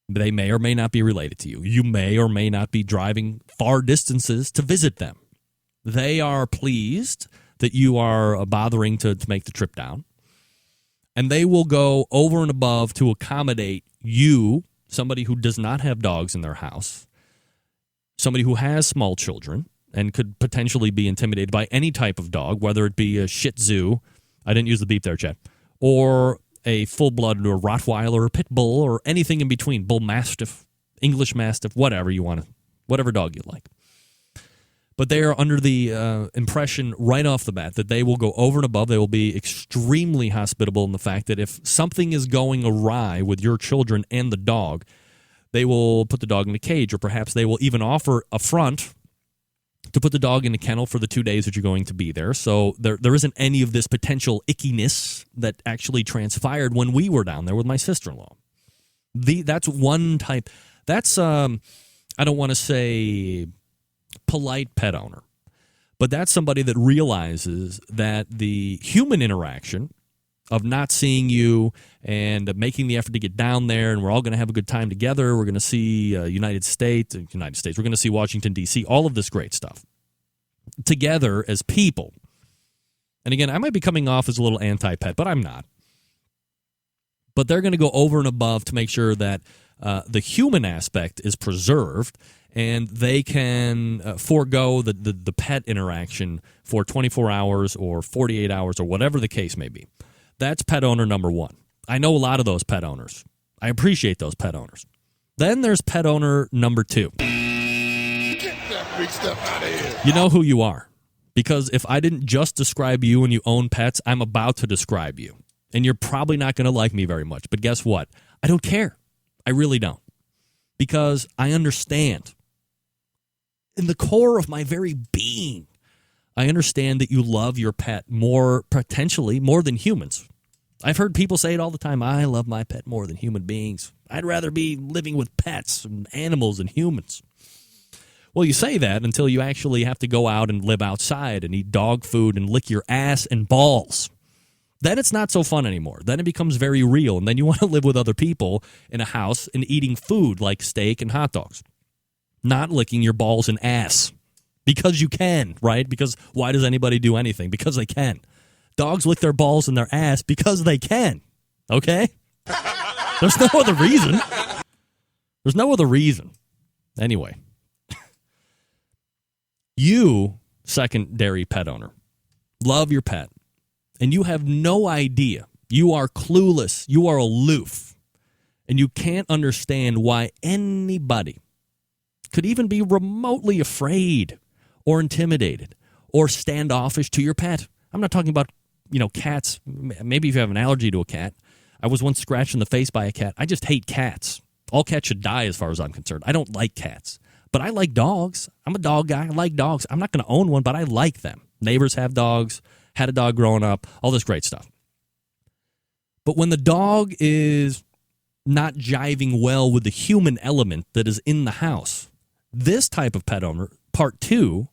They may or may not be related to you. You may or may not be driving far distances to visit them. They are pleased that you are bothering to make the trip down. And they will go over and above to accommodate you, somebody who does not have dogs in their house, somebody who has small children and could potentially be intimidated by any type of dog, whether it be a Shih Tzu, I didn't use the beep there, Chad, or a full-blooded or Rottweiler or Pit Bull or anything in between, Bull Mastiff, English Mastiff, whatever you want, whatever dog you like. But they are under the impression right off the bat that they will go over and above. They will be extremely hospitable in the fact that if something is going awry with your children and the dog, they will put the dog in a cage, or perhaps they will even offer a front to put the dog in a kennel for the 2 days that you're going to be there. So there isn't any of this potential ickiness that actually transpired when we were down there with my sister-in-law. That's one type. That's, I don't want to say polite pet owner, but that's somebody that realizes that the human interaction of not seeing you and making the effort to get down there, and we're all going to have a good time together. We're going to see United States. We're going to see Washington, D.C., all of this great stuff together as people. And again, I might be coming off as a little anti-pet, but I'm not. But they're going to go over and above to make sure that the human aspect is preserved, and they can forego the pet interaction for 24 hours or 48 hours or whatever the case may be. That's pet owner number one. I know a lot of those pet owners. I appreciate those pet owners. Then there's pet owner number two. Get that big stuff out of here. You know who you are. Because if I didn't just describe you and you own pets, I'm about to describe you. And you're probably not going to like me very much. But guess what? I don't care. I really don't. Because I understand. In the core of my very being, I understand that you love your pet potentially more than humans. I've heard people say it all the time. I love my pet more than human beings. I'd rather be living with pets and animals than humans. Well, you say that until you actually have to go out and live outside and eat dog food and lick your ass and balls. Then it's not so fun anymore. Then it becomes very real, and then you want to live with other people in a house and eating food like steak and hot dogs. Not licking your balls and ass. Because you can, right? Because why does anybody do anything? Because they can. Dogs lick their balls and their ass because they can. Okay? There's no other reason. There's no other reason. Anyway. You, secondary pet owner, love your pet, and you have no idea. You are clueless. You are aloof. And you can't understand why anybody could even be remotely afraid or intimidated or standoffish to your pet. I'm not talking about, cats. Maybe if you have an allergy to a cat. I was once scratched in the face by a cat. I just hate cats. All cats should die as far as I'm concerned. I don't like cats. But I like dogs. I'm a dog guy. I like dogs. I'm not going to own one, but I like them. Neighbors have dogs, had a dog growing up, all this great stuff. But when the dog is not jiving well with the human element that is in the house, this type of pet owner, part two,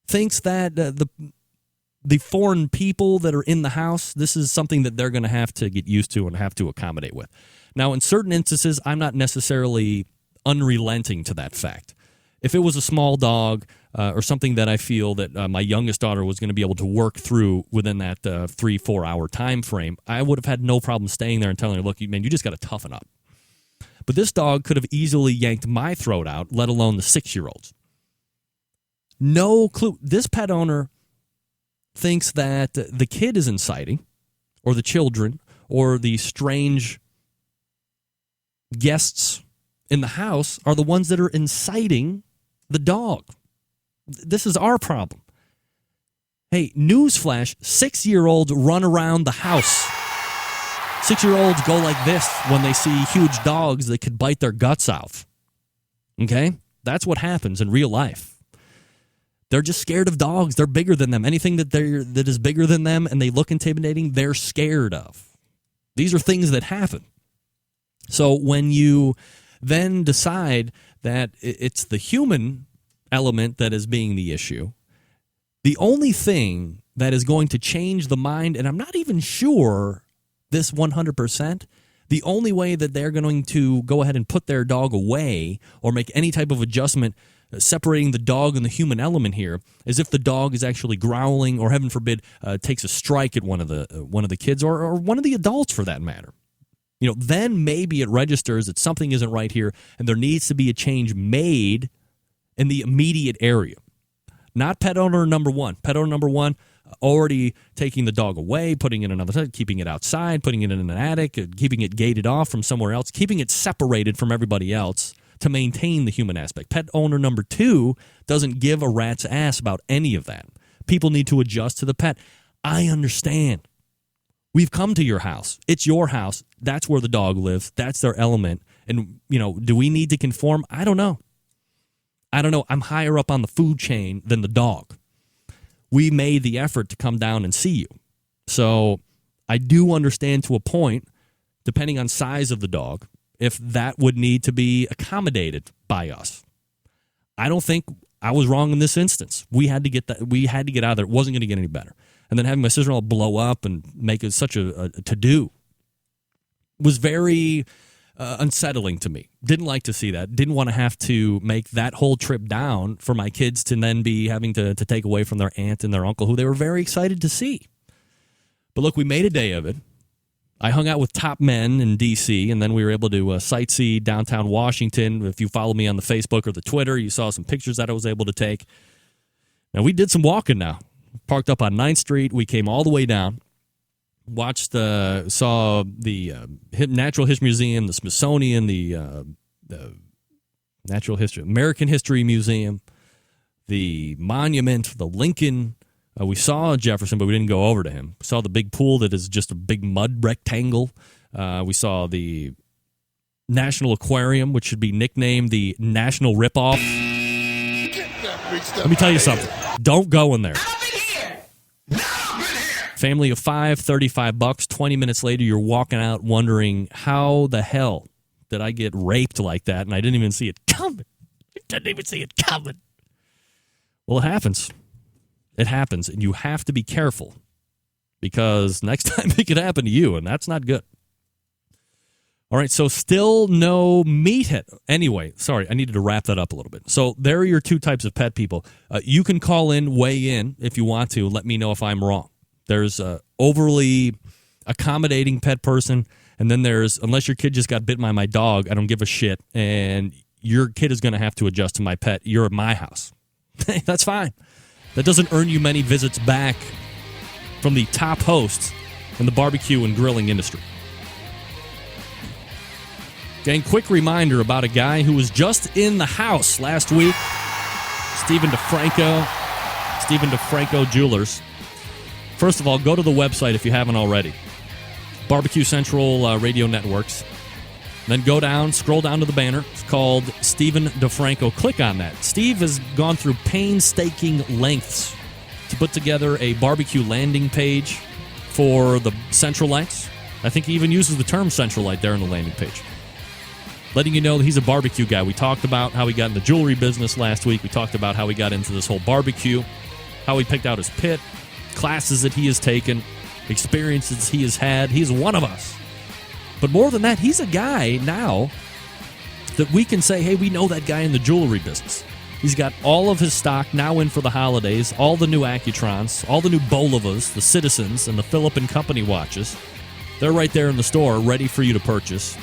thinks that the foreign people that are in the house, this is something that they're going to have to get used to and have to accommodate with. Now, in certain instances, I'm not necessarily unrelenting to that fact. If it was a small dog or something that I feel that my youngest daughter was going to be able to work through within that 3-4 hour time frame, I would have had no problem staying there and telling her, look, man, you just got to toughen up. But this dog could have easily yanked my throat out, let alone the 6-year-old's. No clue. This pet owner thinks that the kid is inciting, or the children, or the strange guests in the house are the ones that are inciting the dog. This is our problem. Hey, newsflash, 6-year-olds run around the house. 6-year-olds go like this when they see huge dogs that could bite their guts out. Okay? That's what happens in real life. They're just scared of dogs. They're bigger than them. Anything that is bigger than them and they look intimidating, they're scared of. These are things that happen. So when you then decide that it's the human element that is being the issue, the only thing that is going to change the mind, and I'm not even sure this 100%, the only way that they're going to go ahead and put their dog away or make any type of adjustment separating the dog and the human element here is if the dog is actually growling or, heaven forbid, takes a strike at one of the kids or one of the adults for that matter. Then maybe it registers that something isn't right here and there needs to be a change made in the immediate area. Not pet owner number one. Pet owner number one already taking the dog away, putting it in another side, keeping it outside, putting it in an attic, keeping it gated off from somewhere else, keeping it separated from everybody else to maintain the human aspect. Pet owner number two doesn't give a rat's ass about any of that. People need to adjust to the pet. I understand. We've come to your house. It's your house. That's where the dog lives. That's their element. And, do we need to conform? I don't know. I'm higher up on the food chain than the dog. We made the effort to come down and see you. So I do understand to a point, depending on size of the dog, if that would need to be accommodated by us. I don't think I was wrong in this instance. We had to get that. We had to get out of there. It wasn't going to get any better. And then having my sister-in-law blow up and make it such a to-do was very unsettling to me. Didn't like to see that. Didn't want to have to make that whole trip down for my kids to then be having to take away from their aunt and their uncle, who they were very excited to see. But look, we made a day of it. I hung out with top men in D.C., and then we were able to sightsee downtown Washington. If you follow me on the Facebook or the Twitter, you saw some pictures that I was able to take. Now, we did some walking now. Parked up on 9th Street. We came all the way down. Saw the Natural History Museum, the Smithsonian, the Natural History, American History Museum, the Monument, the Lincoln. We saw Jefferson, but we didn't go over to him. We saw the big pool that is just a big mud rectangle. We saw the National Aquarium, which should be nicknamed the National Ripoff. Let me tell you something. Don't go in there. Family of 5, $35. 20 minutes later, you're walking out wondering, how the hell did I get raped like that? And I didn't even see it coming. Well, it happens. It happens, and you have to be careful because next time it could happen to you, and that's not good. All right, so still no meathead. Anyway, sorry, I needed to wrap that up a little bit. So there are your two types of pet people. You can call in, weigh in if you want to. Let me know if I'm wrong. There's a overly accommodating pet person, and then there's, unless your kid just got bitten by my dog, I don't give a shit, and your kid is going to have to adjust to my pet. You're at my house. That's fine. That doesn't earn you many visits back from the top hosts in the barbecue and grilling industry. Gang, quick reminder about a guy who was just in the house last week. Stephen DeFranco Jewelers. First of all, go to the website if you haven't already. Barbecue Central Radio Networks. Then go down, scroll down to the banner. It's called Stephen DeFranco. Click on that. Steve has gone through painstaking lengths to put together a barbecue landing page for the Central Lights. I think he even uses the term Central Light there on the landing page. Letting you know that he's a barbecue guy. We talked about how he got in the jewelry business last week. We talked about how he got into this whole barbecue, how he picked out his pit, classes that he has taken, experiences he has had. He's one of us. But more than that, he's a guy now that we can say, hey, we know that guy in the jewelry business. He's got all of his stock now in for the holidays, all the new Accutrons, all the new Bolovas, the Citizens, and the Philip & Company watches. They're right there in the store, ready for you to purchase.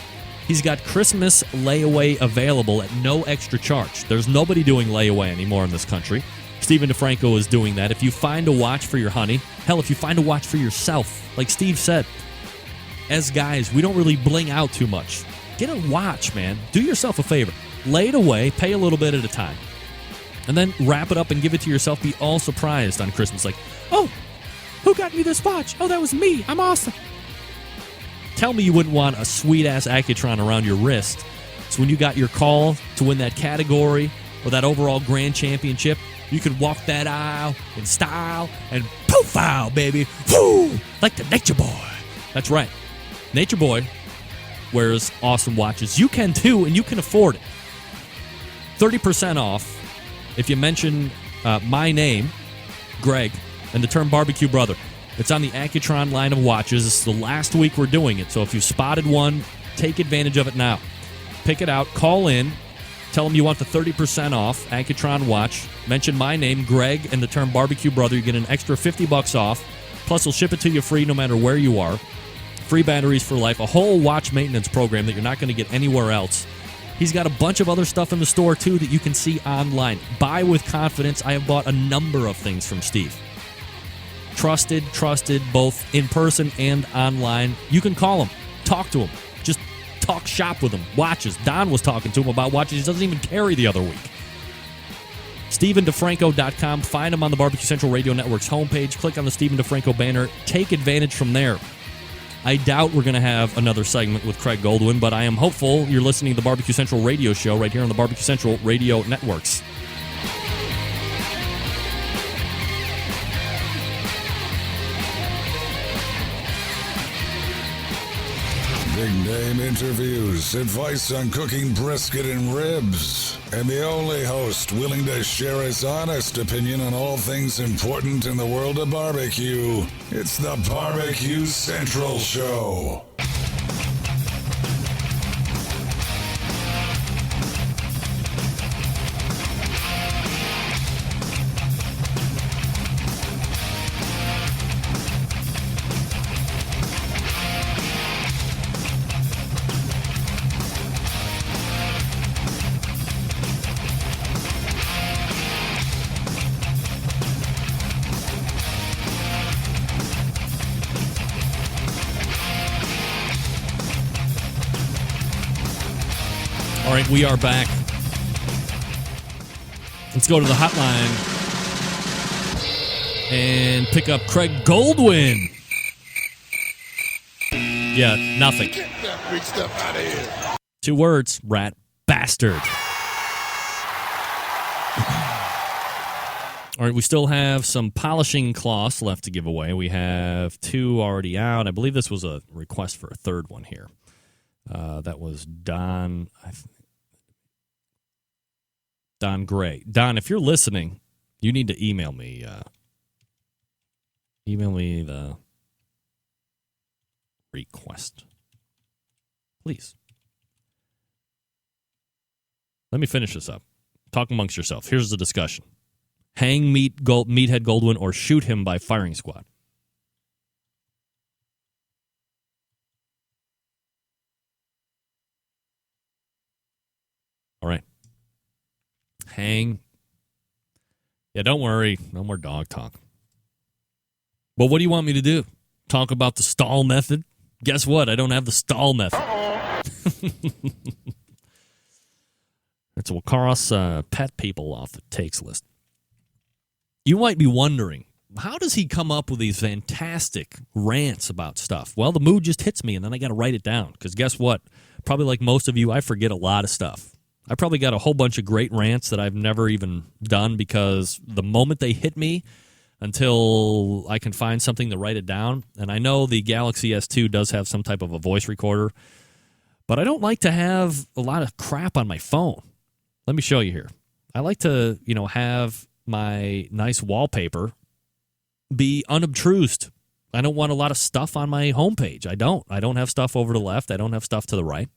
He's got Christmas layaway available at no extra charge. There's nobody doing layaway anymore in this country. Stephen DeFranco is doing that. If you find a watch for your honey, hell, if you find a watch for yourself, like Steve said, as guys, we don't really bling out too much. Get a watch, man. Do yourself a favor. Lay it away, pay a little bit at a time. And then wrap it up and give it to yourself. Be all surprised on Christmas. Like, oh, who got me this watch? Oh, that was me. I'm awesome. Tell me you wouldn't want a sweet-ass Accutron around your wrist. So when you got your call to win that category or that overall grand championship, You can walk that aisle in style and profile, baby. Woo! Like the Nature Boy. That's right. Nature Boy wears awesome watches. You can too, and you can afford it. 30% off if you mention my name, Greg, and the term Barbecue Brother. It's on the Accutron line of watches. This is the last week we're doing it, so if you spotted one, take advantage of it now. Pick it out, call in, tell them you want the 30% off Accutron watch, mention my name, Greg, and the term Barbecue Brother. You get an extra $50 off, plus we'll ship it to you free no matter where you are. Free batteries for life, a whole watch maintenance program that you're not going to get anywhere else. He's got a bunch of other stuff in the store, too, that you can see online. Buy with confidence. I have bought a number of things from Steve. Trusted, both in person and online. You can call him, talk to him, just talk shop with him. Watches. Don was talking to him about watches he doesn't even carry the other week. StephenDeFranco.com. Find him on the Barbecue Central Radio Network's homepage. Click on the Stephen DeFranco banner. Take advantage from there. I doubt we're going to have another segment with Craig Goldwyn, but I am hopeful you're listening to the Barbecue Central Radio Show right here on the Barbecue Central Radio Networks. Big name interviews, advice on cooking brisket and ribs, and the only host willing to share his honest opinion on all things important in the world of barbecue. It's the Barbecue Central Show. All right, we are back. Let's go to the hotline and pick up Craig Goldwyn. Yeah, nothing. Get that big stuff out of here. 2 words, rat bastard. All right, we still have some polishing cloths left to give away. We have 2 already out. I believe this was a request for a 3rd one here. That was Don Gray. Don, if you're listening, you need to email me. Email me the request, please. Let me finish this up. Talk amongst yourself. Here's the discussion. Hang Meathead Goldwyn or shoot him by firing squad. All right. Hang. Yeah, don't worry. No more dog talk. But what do you want me to do? Talk about the stall method? Guess what? I don't have the stall method. It's will cross pet people off the takes list. You might be wondering, how does he come up with these fantastic rants about stuff? Well, the mood just hits me, and then I got to write it down. Because guess what? Probably like most of you, I forget a lot of stuff. I probably got a whole bunch of great rants that I've never even done because the moment they hit me until I can find something to write it down, and I know the Galaxy S2 does have some type of a voice recorder, but I don't like to have a lot of crap on my phone. Let me show you here. I like to, have my nice wallpaper be unobtrused. I don't want a lot of stuff on my homepage. I don't have stuff over to the left. I don't have stuff to the right.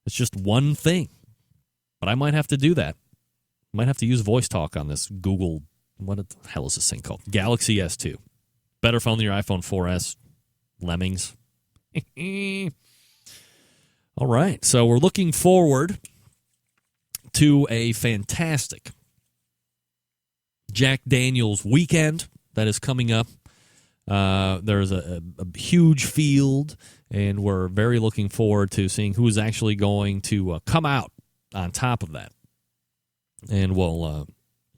It's just one thing. But I might have to do that. Might have to use voice talk on this Google, what the hell is this thing called? Galaxy S2. Better phone than your iPhone 4S. Lemmings. All right, so we're looking forward to a fantastic Jack Daniels weekend that is coming up. There's a huge field, and we're very looking forward to seeing who is actually going to come out on top of that. And we'll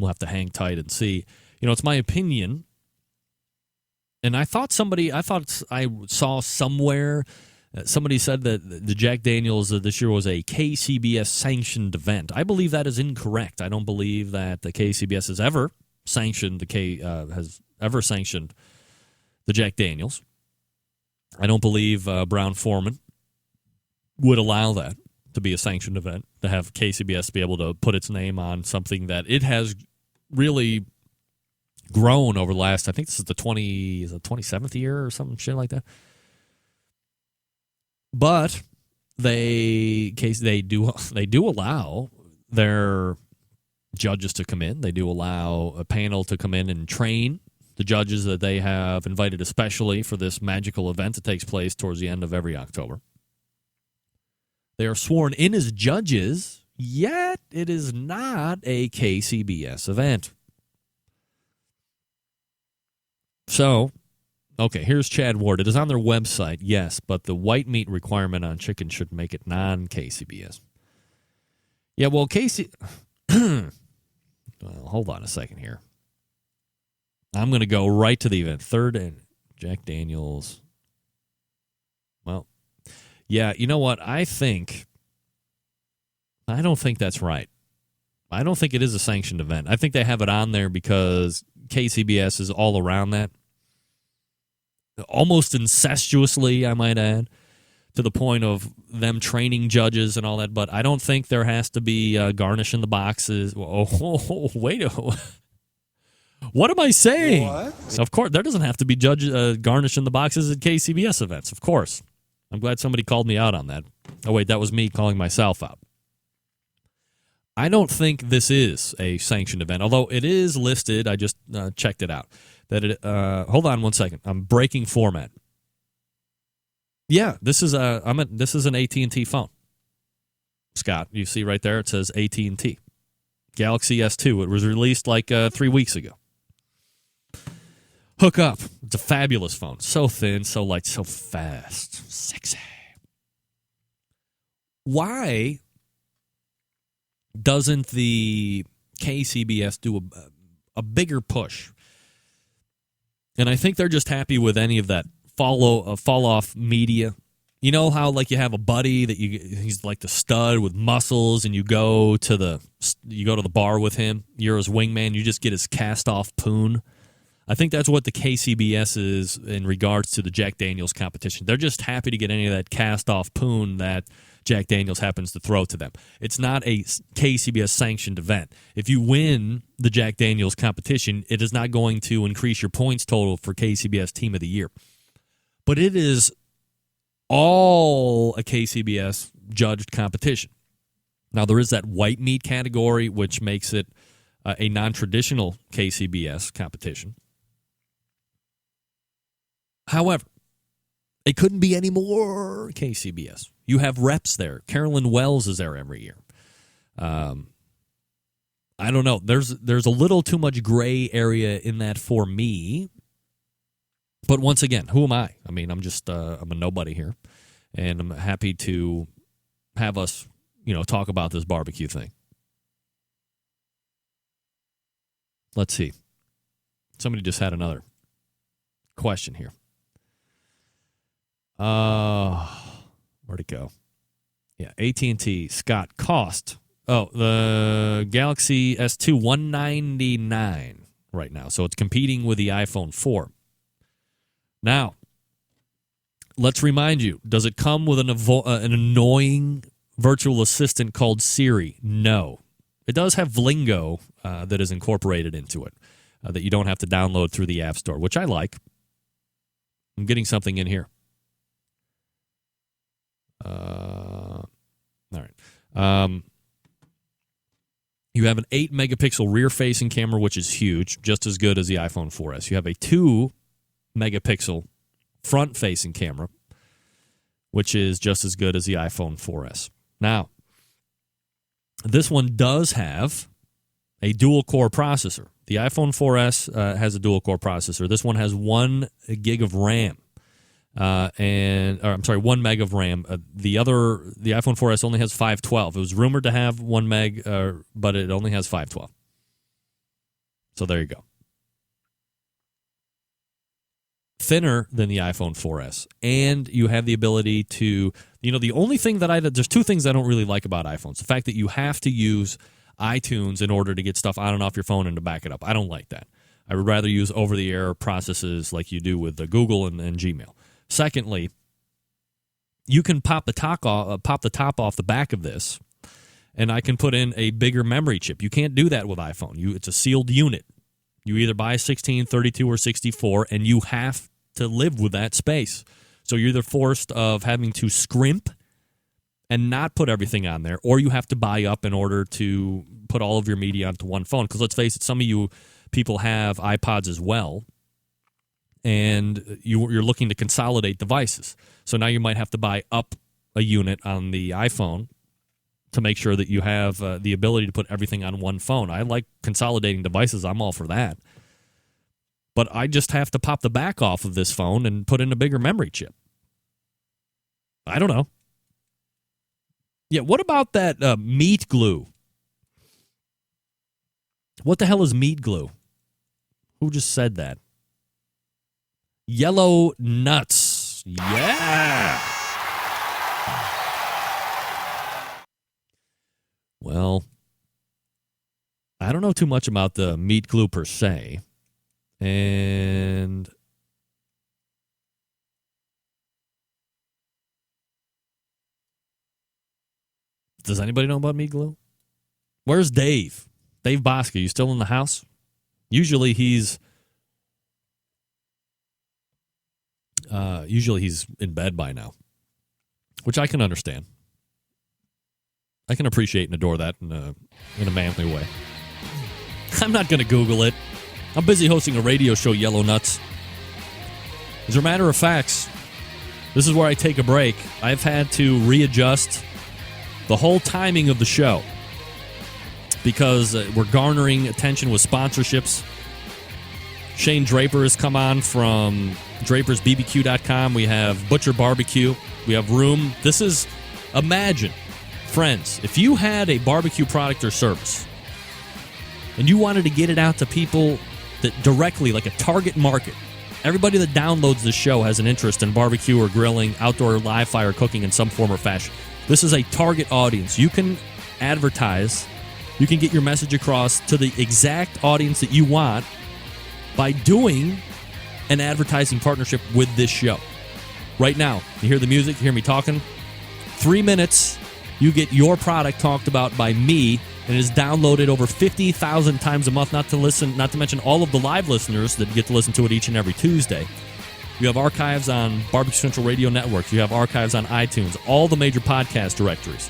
have to hang tight and see. It's my opinion, and I thought I saw somewhere Somebody said that the Jack Daniels this year was a KCBS sanctioned event. I believe that is incorrect. I don't believe that the KCBS has ever sanctioned the Jack Daniels. I don't believe Brown-Forman would allow that to be a sanctioned event, to have KCBS be able to put its name on something that it has really grown over the last, I think this is the 27th year or some shit like that. But they do allow their judges to come in. They do allow a panel to come in and train the judges that they have invited especially for this magical event that takes place towards the end of every October. They are sworn in as judges, yet it is not a KCBS event. So, okay, here's Chad Ward. It is on their website, yes, but the white meat requirement on chicken should make it non-KCBS. Yeah, well, well, hold on a second here. I'm going to go right to the event. Third and Jack Daniels. Well, yeah, you know what? I don't think that's right. I don't think it is a sanctioned event. I think they have it on there because KCBS is all around that. Almost incestuously, I might add, to the point of them training judges and all that. But I don't think there has to be garnish in the boxes. Wait a What am I saying? What? Of course, there doesn't have to be garnish in the boxes at KCBS events, of course. I'm glad somebody called me out on that. Oh, wait, that was me calling myself out. I don't think this is a sanctioned event, although it is listed. I just checked it out. Hold on one second. I'm breaking format. Yeah, this is an AT&T phone. Scott, you see right there, it says AT&T. Galaxy S2. It was released like 3 weeks ago. Hook up. It's a fabulous phone. So thin, so light, so fast. Sexy. Why doesn't the KCBS do a bigger push? And I think they're just happy with any of that fall-off media. You know how like you have a buddy that he's like the stud with muscles, and you go to the bar with him. You're his wingman. You just get his cast-off poon. I think that's what the KCBS is in regards to the Jack Daniels competition. They're just happy to get any of that cast-off poon that Jack Daniels happens to throw to them. It's not a KCBS sanctioned event. If you win the Jack Daniels competition, it is not going to increase your points total for KCBS Team of the Year. But it is all a KCBS judged competition. Now, there is that white meat category, which makes it a non-traditional KCBS competition. However, it couldn't be any more KCBS. You have reps there. Carolyn Wells is there every year. I don't know. There's a little too much gray area in that for me. But once again, who am I? I mean, I'm a nobody here, and I'm happy to have us, talk about this barbecue thing. Let's see. Somebody just had another question here. Where'd it go? Yeah, AT&T, Scott, cost. Oh, the Galaxy S2, $199 right now. So it's competing with the iPhone 4. Now, let's remind you, does it come with an annoying virtual assistant called Siri? No. It does have Vlingo that is incorporated into it that you don't have to download through the App Store, which I like. I'm getting something in here. All right. You have an 8-megapixel rear-facing camera, which is huge, just as good as the iPhone 4S. You have a 2-megapixel front-facing camera, which is just as good as the iPhone 4S. Now, this one does have a dual-core processor. The iPhone 4S has a dual-core processor. This one has 1 gig of RAM. 1 meg of RAM. The iPhone 4S only has 512. It was rumored to have 1 meg, but it only has 512. So there you go. thinner than the iPhone 4S, and you have the ability to, the only thing there's two things I don't really like about iPhones. The fact that you have to use iTunes in order to get stuff on and off your phone and to back it up. I don't like that. I would rather use over-the-air processes like you do with Google and Gmail. Secondly, you can pop the top off the back of this, and I can put in a bigger memory chip. You can't do that with iPhone. It's a sealed unit. You either buy 16, 32, or 64, and you have to live with that space. So you're either forced of having to scrimp and not put everything on there, or you have to buy up in order to put all of your media onto one phone. Because let's face it, some of you people have iPods as well, and you're looking to consolidate devices. So now you might have to buy up a unit on the iPhone to make sure that you have the ability to put everything on one phone. I like consolidating devices. I'm all for that. But I just have to pop the back off of this phone and put in a bigger memory chip. I don't know. Yeah, what about that meat glue? What the hell is meat glue? Who just said that? Yellow nuts. Yeah. Well, I don't know too much about the meat glue per se. And does anybody know about meat glue? Where's Dave? Dave Bosca, you still in the house? Usually he's in bed by now, which I can understand. I can appreciate and adore that in a manly way. I'm not going to Google it. I'm busy hosting a radio show, Yellow Nuts. As a matter of facts, this is where I take a break. I've had to readjust the whole timing of the show because we're garnering attention with sponsorships. Shane Draper has come on from DrapersBBQ.com. We have Butcher Barbecue. We have Room. This is, imagine, friends, if you had a barbecue product or service and you wanted to get it out to people that directly, like a target market, everybody that downloads this show has an interest in barbecue or grilling, outdoor live fire cooking in some form or fashion. This is a target audience. You can advertise. You can get your message across to the exact audience that you want by doing an advertising partnership with this show. Right now, you hear the music, you hear me talking. 3 minutes, you get your product talked about by me, and it is downloaded over 50,000 times a month, not to mention all of the live listeners that get to listen to it each and every Tuesday. You have archives on Barbecue Central Radio Network. You have archives on iTunes, all the major podcast directories.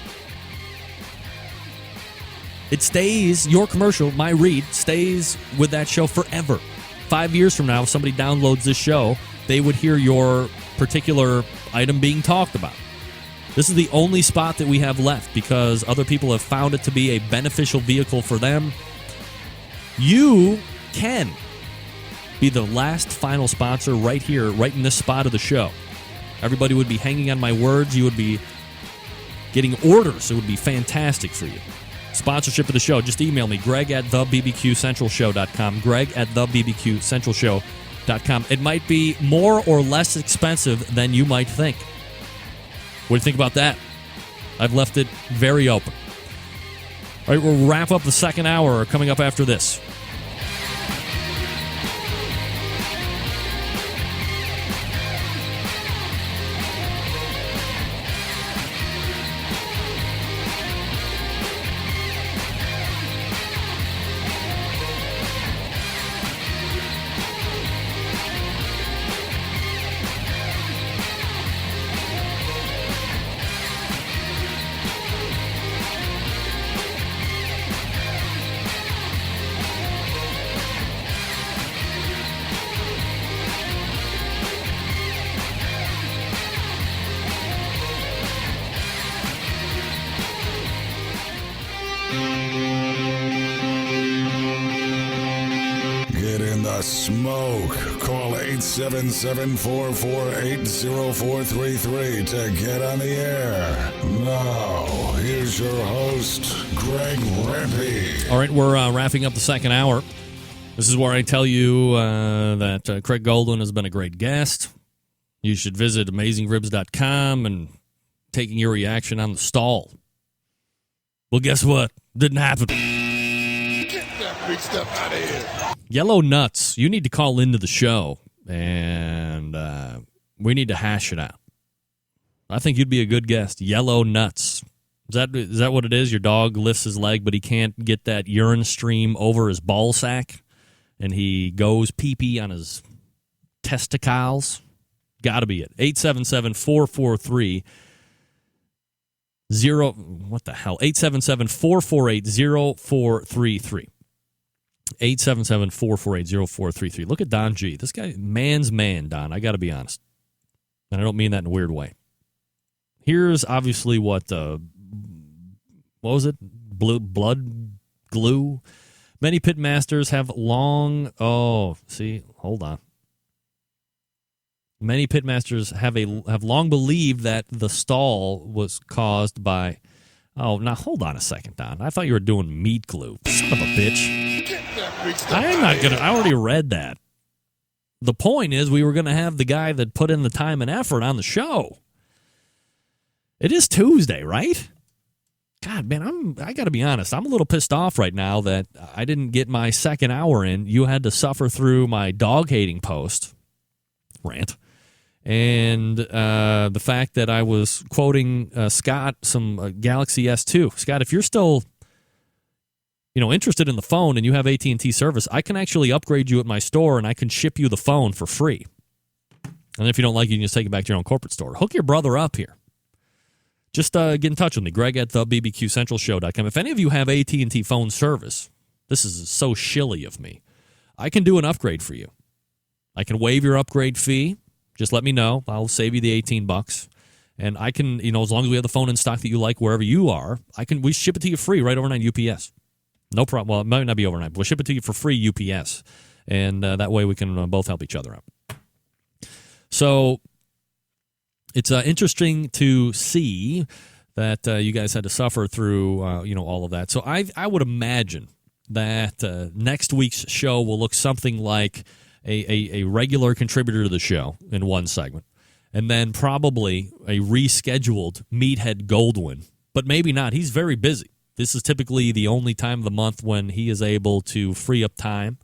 It stays, your commercial, my read, stays with that show forever. 5 years from now, if somebody downloads this show, they would hear your particular item being talked about. This is the only spot that we have left because other people have found it to be a beneficial vehicle for them. You can be the last final sponsor right here, right in this spot of the show. Everybody would be hanging on my words. You would be getting orders. It would be fantastic for you. Sponsorship of the show, just email me, greg@thebbqcentralshow.com, greg@thebbqcentralshow.com. It might be more or less expensive than you might think. What do you think about that? I've left it very open. All right, we'll wrap up the second hour coming up after this. Smoke. Call 877-448-0433 to get on the air. Now, here's your host, Greg Rempe. All right, we're wrapping up the second hour. This is where I tell you that Craig Goldwyn has been a great guest. You should visit AmazingRibs.com and taking your reaction on the stall. Well, guess what? Didn't happen. Get that big stuff out of here. Yellow Nuts, you need to call into the show, and we need to hash it out. I think you'd be a good guest. Yellow Nuts. Is that what it is? Your dog lifts his leg, but he can't get that urine stream over his ball sack, and he goes pee-pee on his testicles? Got to be it. 877-443-0... What the hell? 877-448-0433. 877-448-0433. Look at Don G. This guy, man's man, Don. I got to be honest. And I don't mean that in a weird way. Here's obviously what was it? Blood glue? Many pitmasters have long... Oh, see, hold on. Many pitmasters have long believed that the stall was caused by... Oh, now hold on a second, Don. I thought you were doing meat glue. Son of a bitch. I'm not going to... I already read that. The point is we were going to have the guy that put in the time and effort on the show. It is Tuesday, right? God, man, I got to be honest. I'm a little pissed off right now that I didn't get my second hour in. You had to suffer through my dog-hating post rant. And the fact that I was quoting Scott some Galaxy S2. Scott, if you're still interested in the phone and you have AT&T service, I can actually upgrade you at my store and I can ship you the phone for free. And if you don't like it, you can just take it back to your own corporate store. Hook your brother up here. Just get in touch with me, Greg at thebbqcentralshow.com. If any of you have AT&T phone service, this is so shilly of me, I can do an upgrade for you. I can waive your upgrade fee. Just let me know. I'll save you the $18. And I can, as long as we have the phone in stock that you like wherever you are, we ship it to you free right overnight UPS. No problem. Well, it might not be overnight, but we'll ship it to you for free UPS. And that way we can both help each other out. So it's interesting to see that you guys had to suffer through, all of that. So I would imagine that next week's show will look something like a regular contributor to the show in one segment, and then probably a rescheduled Meathead Goldwyn, but maybe not. He's very busy. This is typically the only time of the month when he is able to free up time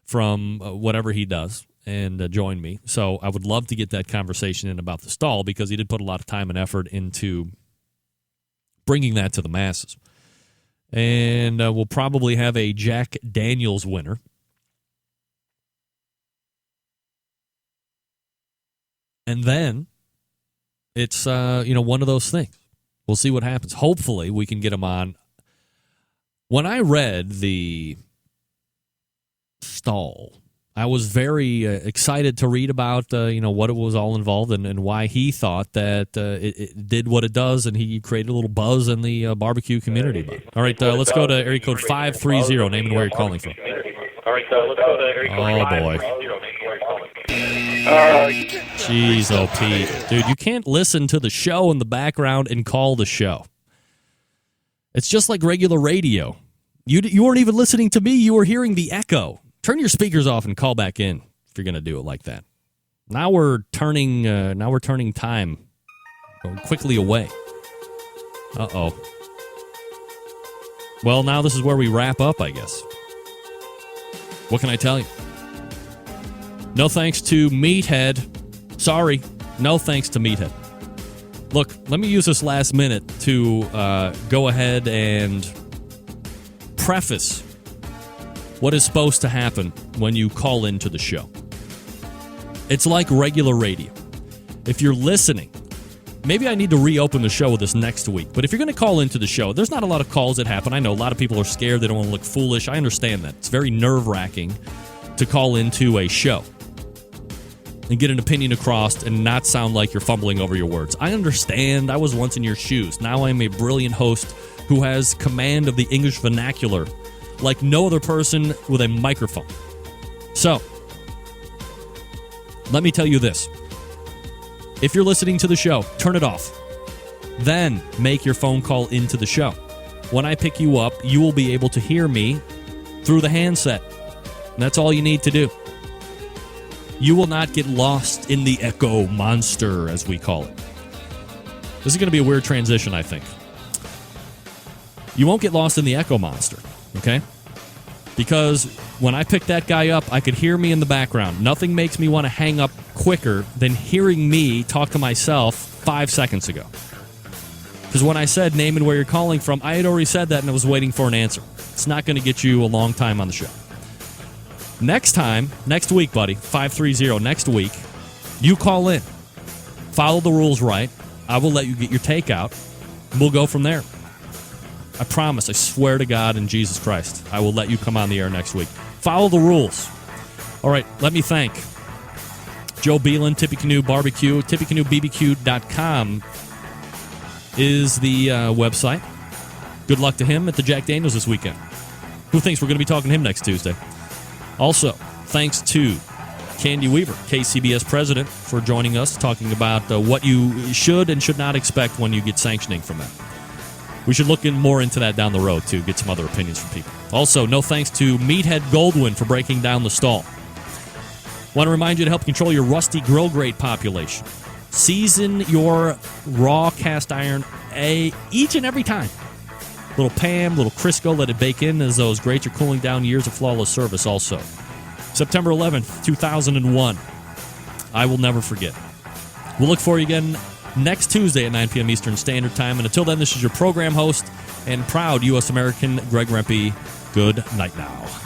from whatever he does and join me. So I would love to get that conversation in about the stall because he did put a lot of time and effort into bringing that to the masses. And we'll probably have a Jack Daniels winner. And then it's, one of those things. We'll see what happens. Hopefully we can get him on. When I read the stall, I was very excited to read about, what it was all involved and why he thought that it did what it does, and he created a little buzz in the barbecue community. All right, let's go to area code 530, name and where you're calling from. All right, let's go to area code 530. Oh, boy. Jeez, oh, Pete. Dude, you can't listen to the show in the background and call the show. It's just like regular radio. You weren't even listening to me. You were hearing the echo. Turn your speakers off and call back in if you're going to do it like that. Now we're turning time going quickly away. Uh-oh. Well, now this is where we wrap up, I guess. What can I tell you? No thanks to Meathead. Sorry, no thanks to Meathead. Look, let me use this last minute to go ahead and preface what is supposed to happen when you call into the show. It's like regular radio. If you're listening, maybe I need to reopen the show this next week, but if you're going to call into the show, there's not a lot of calls that happen. I know a lot of people are scared. They don't want to look foolish. I understand that. It's very nerve-wracking to call into a show and get an opinion across and not sound like you're fumbling over your words. I understand. I was once in your shoes. Now I'm a brilliant host who has command of the English vernacular like no other person with a microphone. So, let me tell you this. If you're listening to the show, turn it off. Then make your phone call into the show. When I pick you up, you will be able to hear me through the handset. And that's all you need to do. You will not get lost in the echo monster, as we call it. This is going to be a weird transition, I think. You won't get lost in the echo monster, okay? Because when I picked that guy up, I could hear me in the background. Nothing makes me want to hang up quicker than hearing me talk to myself 5 seconds ago. Because when I said name and where you're calling from, I had already said that and I was waiting for an answer. It's not going to get you a long time on the show. Next week, buddy, 530, next week, you call in. Follow the rules right. I will let you get your take out. We'll go from there. I promise, I swear to God and Jesus Christ, I will let you come on the air next week. Follow the rules. All right, let me thank Joe Beelan, Tippecanoe Barbecue. TippecanoeBBQ.com is the website. Good luck to him at the Jack Daniels this weekend. Who thinks we're going to be talking to him next Tuesday? Also, thanks to Candy Weaver, KCBS president, for joining us, talking about what you should and should not expect when you get sanctioning from that. We should look more into that down the road, too, get some other opinions from people. Also, no thanks to Meathead Goldwyn for breaking down the stall. Want to remind you to help control your rusty grill grate population. Season your raw cast iron each and every time. Little Pam, little Crisco, let it bake in as those grates are cooling down years of flawless service also. September 11th, 2001. I will never forget. We'll look for you again next Tuesday at 9 p.m. Eastern Standard Time. And until then, this is your program host and proud U.S. American, Greg Rempe. Good night now.